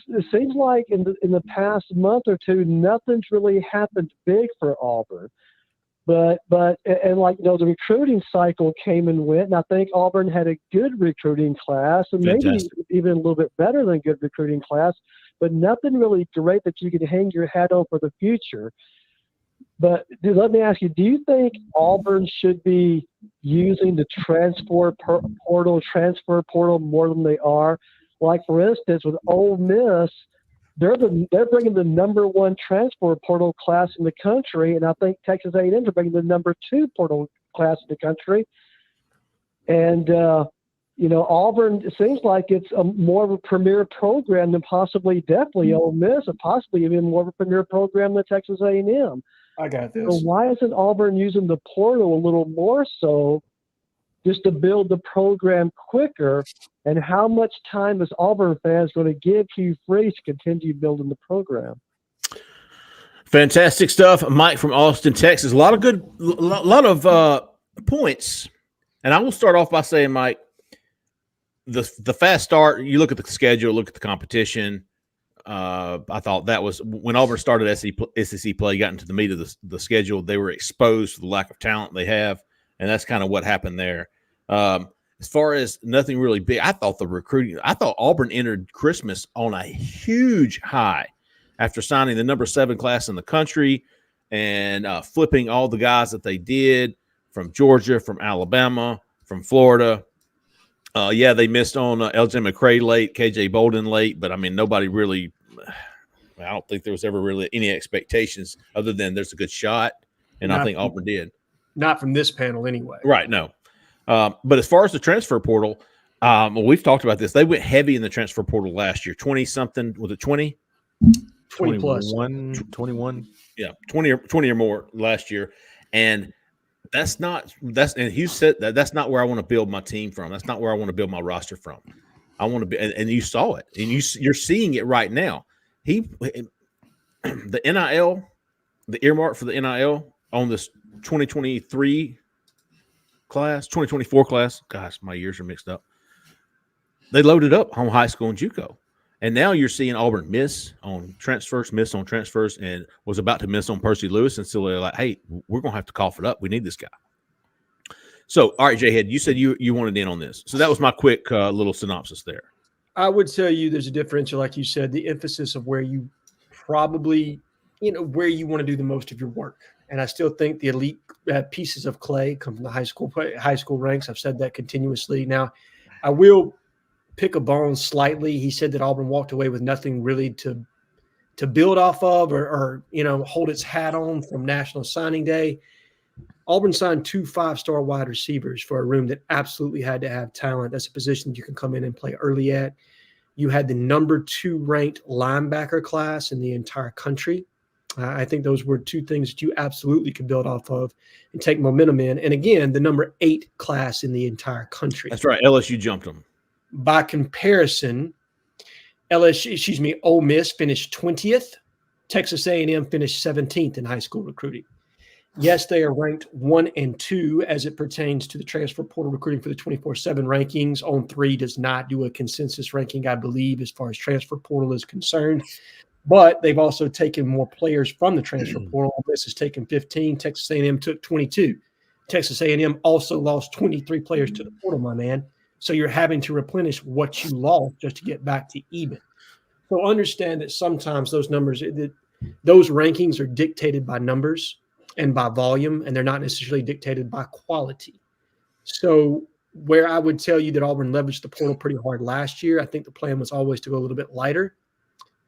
it seems like in the past month or 2, nothing's really happened big for Auburn. But the recruiting cycle came and went, and I think Auburn had a good recruiting class, and maybe even a little bit better than good recruiting class. but nothing really great that you can hang your hat on for the future. But let me ask you, do you think Auburn should be using the transfer portal more than they are? Like, for instance, with Ole Miss, they're bringing the number 1 transfer portal class in the country, and I think Texas A&M are bringing the number 2 portal class in the country. And Auburn, it seems like it's more of a premier program than definitely Ole Miss, and possibly even more of a premier program than Texas A&M. I got this. So why isn't Auburn using the portal a little more so, just to build the program quicker? And how much time is Auburn fans going to give Hugh Freeze to continue building the program? Fantastic stuff, Mike from Austin, Texas. A lot of points. And I will start off by saying, Mike, the fast start. You look at the schedule, look at the competition. I thought that was when Auburn started SEC play, got into the meat of the schedule. They were exposed to the lack of talent they have, and that's kind of what happened there. As far as nothing really big, I thought Auburn entered Christmas on a huge high after signing the number 7 class in the country and flipping all the guys that they did from Georgia, from Alabama, from Florida. Yeah, they missed on LJ McCray late, KJ Bolden late, but I mean, nobody really – I don't think there was ever really any expectations other than there's a good shot, and I think Auburn did. Not from this panel anyway. Right, no. But as far as the transfer portal, we've talked about this. They went heavy in the transfer portal last year. 20-something – was it 20? 20 plus. 21. Yeah, 20 or more last year. And and Hugh said that's not where I want to build my team from. That's not where I want to build my roster from. I want to be, and you saw it, and you're seeing it right now. The NIL, the earmark for the NIL on this 2023 class, 2024 class. Gosh, my years are mixed up. They loaded up on high school and JUCO, and now you're seeing Auburn miss on transfers, and was about to miss on Percy Lewis, and still they're like, hey, we're gonna have to cough it up. We need this guy. So, all right, Jhead, you said you wanted in on this. So that was my quick little synopsis there. I would tell you there's a differential, like you said, the emphasis of where you probably, where you want to do the most of your work. And I still think the elite pieces of clay come from the high school ranks. I've said that continuously. Now, I will pick a bone slightly. He said that Auburn walked away with nothing really to build off of or hold its hat on from National Signing Day. Auburn signed 2 5-star wide receivers for a room that absolutely had to have talent. That's a position you can come in and play early at. You had the number 2 ranked linebacker class in the entire country. I think those were 2 things that you absolutely could build off of and take momentum in. And again, the number 8 class in the entire country. That's right. LSU jumped them. By comparison, Ole Miss finished 20th. Texas A&M finished 17th in high school recruiting. Yes, they are ranked 1 and 2 as it pertains to the transfer portal recruiting for the 24/7 rankings. On3 does not do a consensus ranking, I believe, as far as transfer portal is concerned. But they've also taken more players from the transfer portal. Ole Miss has taken 15. Texas A&M took 22. Texas A&M also lost 23 players to the portal, my man. So you're having to replenish what you lost just to get back to even. So understand that sometimes those numbers, those rankings are dictated by numbers and by volume, and they're not necessarily dictated by quality. So where I would tell you that Auburn leveraged the portal pretty hard last year, I think the plan was always to go a little bit lighter.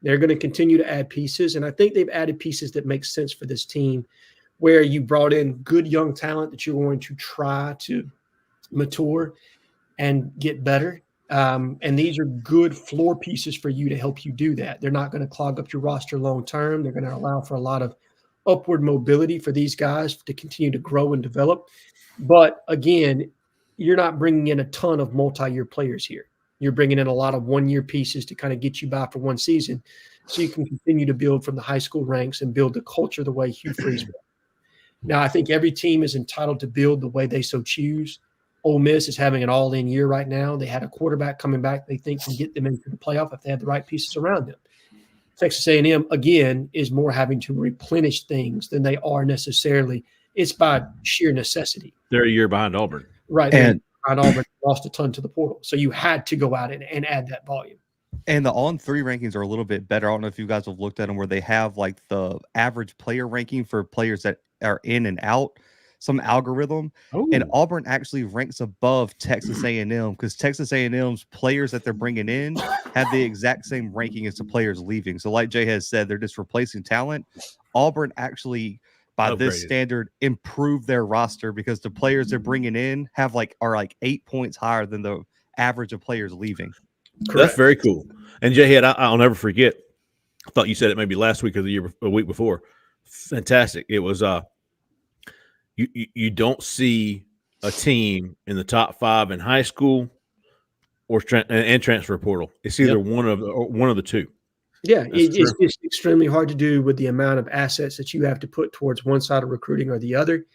They're going to continue to add pieces, and I think they've added pieces that make sense for this team, where you brought in good young talent that you're going to try to mature and get better. And these are good floor pieces for you to help you do that. They're not going to clog up your roster long term. They're going to allow for a lot of upward mobility for these guys to continue to grow and develop. But again, you're not bringing in a ton of multi-year players here. You're bringing in a lot of one-year pieces to kind of get you by for one season so you can continue to build from the high school ranks and build the culture the way Hugh Freeze will. Now, I think every team is entitled to build the way they so choose. Ole Miss is having an all-in year right now. They had a quarterback coming back they think can get them into the playoff if they have the right pieces around them. Texas A&M, again, is more having to replenish things than they are necessarily. It's by sheer necessity. They're a year behind Auburn. Right. And Auburn lost a ton to the portal. So you had to go out and add that volume. And the on-3 rankings are a little bit better. I don't know if you guys have looked at them, where they have like the average player ranking for players that are in and out, some algorithm. And Auburn actually ranks above Texas A&M, because Texas A&M's players that they're bringing in have the exact same ranking as the players leaving. So like Jay has said, they're just replacing talent. Auburn actually, by this Upgraded. standard, improved their roster, because the players they're bringing in are 8 points higher than the average of players leaving. That's very cool. And Jhead, I'll never forget. I thought you said it maybe last week or a week before. Fantastic. It was you don't see a team in the top 5 in high school or and transfer portal. It's either one of the two. Yeah, it's just extremely hard to do with the amount of assets that you have to put towards one side of recruiting or the other.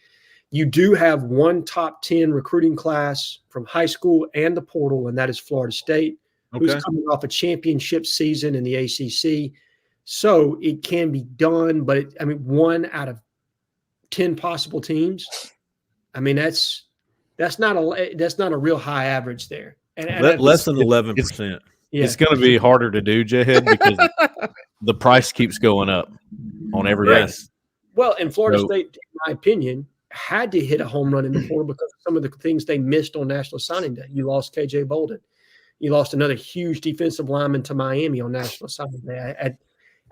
You do have one top 10 recruiting class from high school and the portal, and that is Florida State, who's coming off a championship season in the ACC. So it can be done, but 1 out of 10 possible teams. I mean, that's not a real high average there. And less than 11%. It's going to be harder to do, Jhead, because the price keeps going up on everything. Well, and Florida State, in my opinion, had to hit a home run in the portal because of some of the things they missed on National Signing Day. You lost KJ Bolden. You lost another huge defensive lineman to Miami on National Signing Day.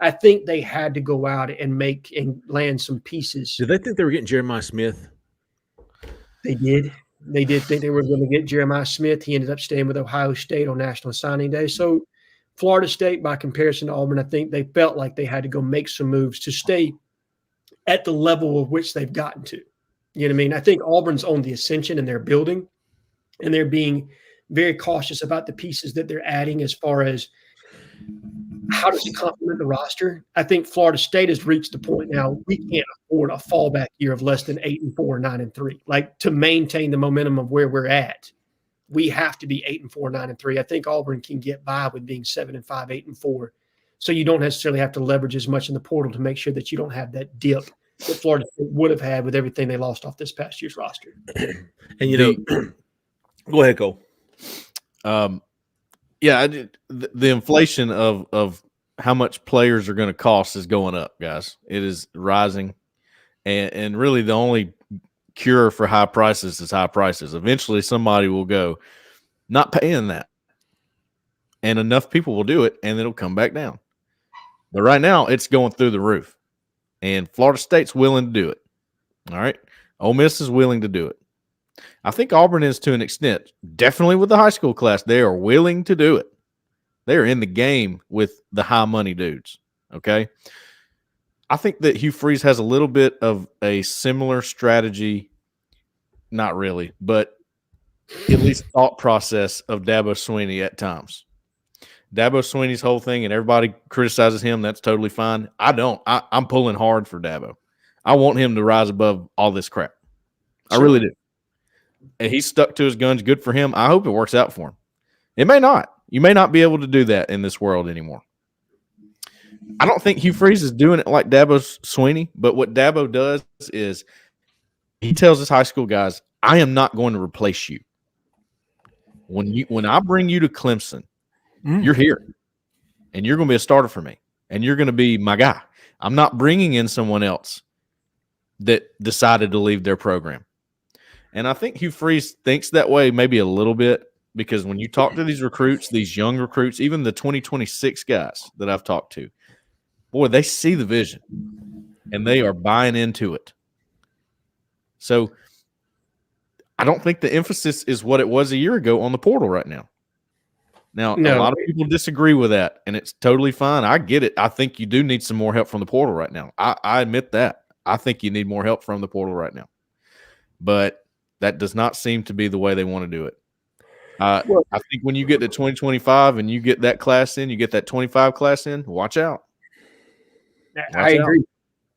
I think they had to go out and land some pieces. Did they think they were getting Jeremiah Smith? They did. They did think they were going to get Jeremiah Smith. He ended up staying with Ohio State on National Signing Day. So Florida State, by comparison to Auburn, I think they felt like they had to go make some moves to stay at the level of which they've gotten to. You know what I mean? I think Auburn's on the ascension and they're building, and they're being very cautious about the pieces that they're adding as far as how does it complement the roster. I think Florida State has reached the point now we can't afford a fallback year of less than 8-4, 9-3. Like, to maintain the momentum of where we're at, we have to be 8-4, 9-3. I think Auburn can get by with being 7-5, 8-4. So you don't necessarily have to leverage as much in the portal to make sure that you don't have that dip that Florida State would have had with everything they lost off this past year's roster. And go ahead, Cole. The inflation of how much players are going to cost is going up, guys. It is rising, and really the only cure for high prices is high prices. Eventually, somebody will go, not paying that, and enough people will do it, and it'll come back down. But right now, it's going through the roof, and Florida State's willing to do it. All right, Ole Miss is willing to do it. I think Auburn is to an extent. Definitely with the high school class, they are willing to do it. They are in the game with the high money dudes. Okay. I think that Hugh Freeze has a little bit of a similar strategy. Not really, but at least thought process of Dabo Swinney at times. Dabo Swinney's whole thing, and everybody criticizes him. That's totally fine. I don't. I'm pulling hard for Dabo. I want him to rise above all this crap. I really do. And he's stuck to his guns. Good for him. I hope it works out for him. It may not. You may not be able to do that in this world anymore. I don't think Hugh Freeze is doing it like Dabo Swinney, but what Dabo does is he tells his high school guys, I am not going to replace you. When I bring you to Clemson, you're here, and you're going to be a starter for me, and you're going to be my guy. I'm not bringing in someone else that decided to leave their program. And I think Hugh Freeze thinks that way maybe a little bit, because when you talk to these recruits, these young recruits, even the 2026 guys that I've talked to, boy, they see the vision and they are buying into it. So I don't think the emphasis is what it was a year ago on the portal right now. Now, a lot of people disagree with that, and it's totally fine. I get it. I think you do need some more help from the portal right now. I admit that. I think you need more help from the portal right now. But that does not seem to be the way they want to do it. I think when you get to 2025 and you get that class in, you get that 25 class in, watch out. I agree.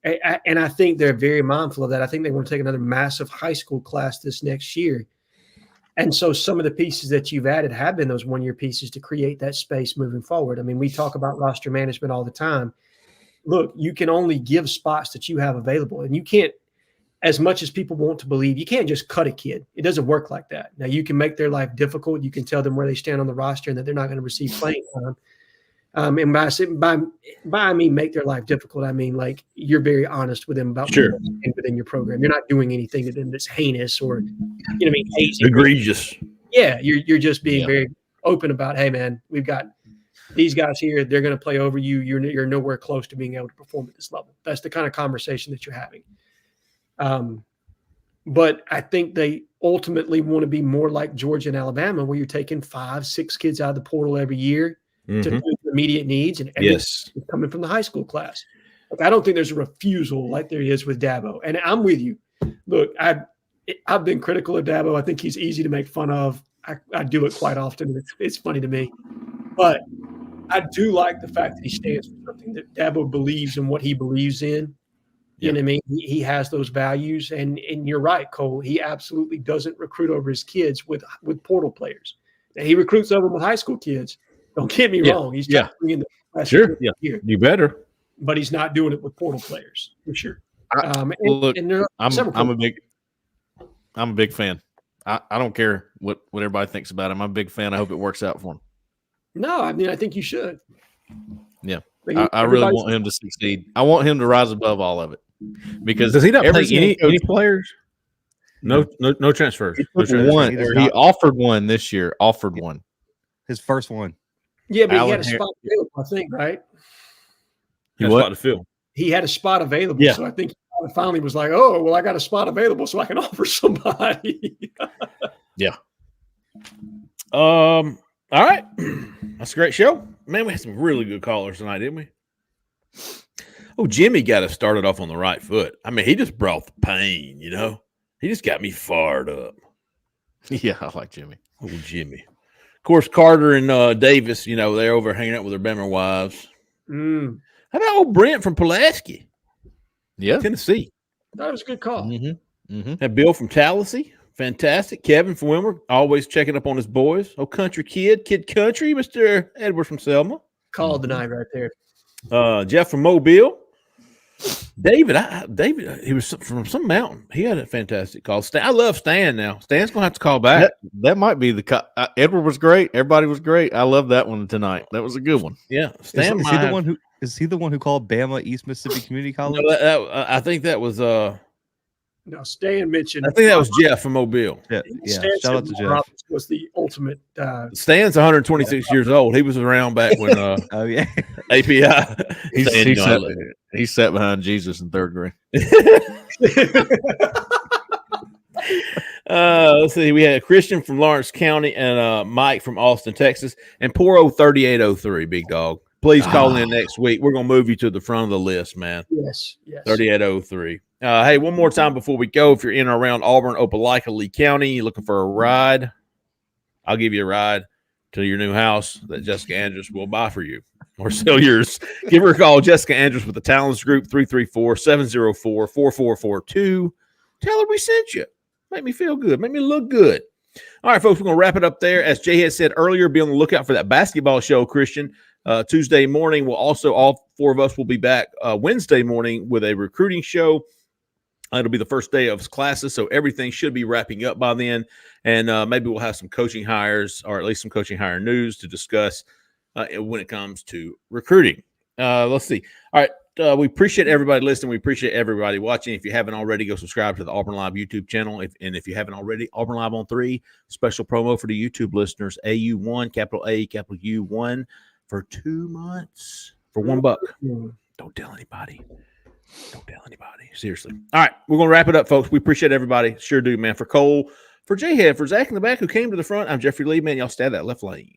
And I think they're very mindful of that. I think they want to take another massive high school class this next year. And so some of the pieces that you've added have been those one-year pieces to create that space moving forward. I mean, we talk about roster management all the time. Look, you can only give spots that you have available, and you can't, as much as people want to believe, you can't just cut a kid. It doesn't work like that. Now, you can make their life difficult. You can tell them where they stand on the roster and that they're not going to receive playing time. And by I mean make their life difficult. I mean like you're very honest with them about within your program. You're not doing anything to them that's heinous or hazing. Egregious. Yeah, you're just being very open about, hey man, we've got these guys here. They're going to play over you. You're nowhere close to being able to perform at this level. That's the kind of conversation that you're having. But I think they ultimately want to be more like Georgia and Alabama, where you're taking 5-6 kids out of the portal every year to do immediate needs, and everything's coming from the high school class. Like, I don't think there's a refusal like there is with Dabo. And I'm with you. Look, I've been critical of Dabo. I think he's easy to make fun of. I do it quite often. It's funny to me. But I do like the fact that he stands for something that Dabo believes in, what he believes in. You know what I mean? He has those values. And you're right, Cole. He absolutely doesn't recruit over his kids with portal players. Now, he recruits over them with high school kids. Don't get me wrong. He's trying to bring in the best here. You better. But he's not doing it with portal players, for sure. I'm a big fan. I don't care what everybody thinks about him. I'm a big fan. I hope it works out for him. No, I mean, I think you should. Yeah. I really want him to succeed. I want him to rise above all of it. Because does he not play any players? No transfers. He offered one this year. His first one. Yeah, but he had a spot available, I think, right? He had a spot to fill. He had a spot available. So I think he finally was like, oh, well, I got a spot available so I can offer somebody. Yeah. All right. That's a great show. Man, we had some really good callers tonight, didn't we? Oh, Jimmy got us started off on the right foot. I mean, he just brought the pain, you know? He just got me fired up. Yeah, I like Jimmy. Oh, Jimmy. Of course, Carter and Davis, you know, they're over hanging out with their Bama wives. How about old Brent from Pulaski? Yeah. Tennessee. That was a good call. And Bill from Tallahassee. Fantastic. Kevin from Wilmer, always checking up on his boys. Oh, country kid country, Mr. Edward from Selma. Called the night right there. Jeff from Mobile. David, he was from some mountain. He had a fantastic call. I love Stan now. Stan's going to have to call back. That might be Edward was great. Everybody was great. I love that one tonight. That was a good one. Yeah. Stan, is he the one who called Bama East Mississippi Community College? No, I think that was no, Stan mentioned. I think that was Jeff from Mobile. Yeah. Shout out to Jeff. Roberts was the ultimate. Stan's 126 years old. He was around back when. Oh yeah. API. He sat behind Jesus in third grade. Let's see. We had a Christian from Lawrence County and Mike from Austin, Texas, and poor old 3803, big dog. Please call in next week. We're going to move you to the front of the list, man. Yes. 3803. Hey, one more time before we go. If you're in or around Auburn, Opelika, Lee County, you're looking for a ride, I'll give you a ride to your new house that Jessica Andrews will buy for you or sell yours. Give her a call, Jessica Andrews with the Talents Group, 334-704-4442. Tell her we sent you. Make me feel good. Make me look good. All right, folks, we're going to wrap it up there. As Jhead said earlier, be on the lookout for that basketball show, Christian. Tuesday morning, all four of us will be back Wednesday morning with a recruiting show. It'll be the first day of classes, so everything should be wrapping up by then. And maybe we'll have some coaching hires, or at least some coaching hire news to discuss when it comes to recruiting. Let's see. All right. We appreciate everybody listening. We appreciate everybody watching. If you haven't already, go subscribe to the Auburn Live YouTube channel. If you haven't already, Auburn Live on 3, special promo for the YouTube listeners, AU1, capital A, capital U1, for 2 months for $1. Don't tell anybody. Seriously. All right. We're going to wrap it up, folks. We appreciate everybody. Sure do, man. For Cole, for Jhead, for Zach in the back who came to the front, I'm Jeffrey Lee, man. Y'all stay out of that left lane.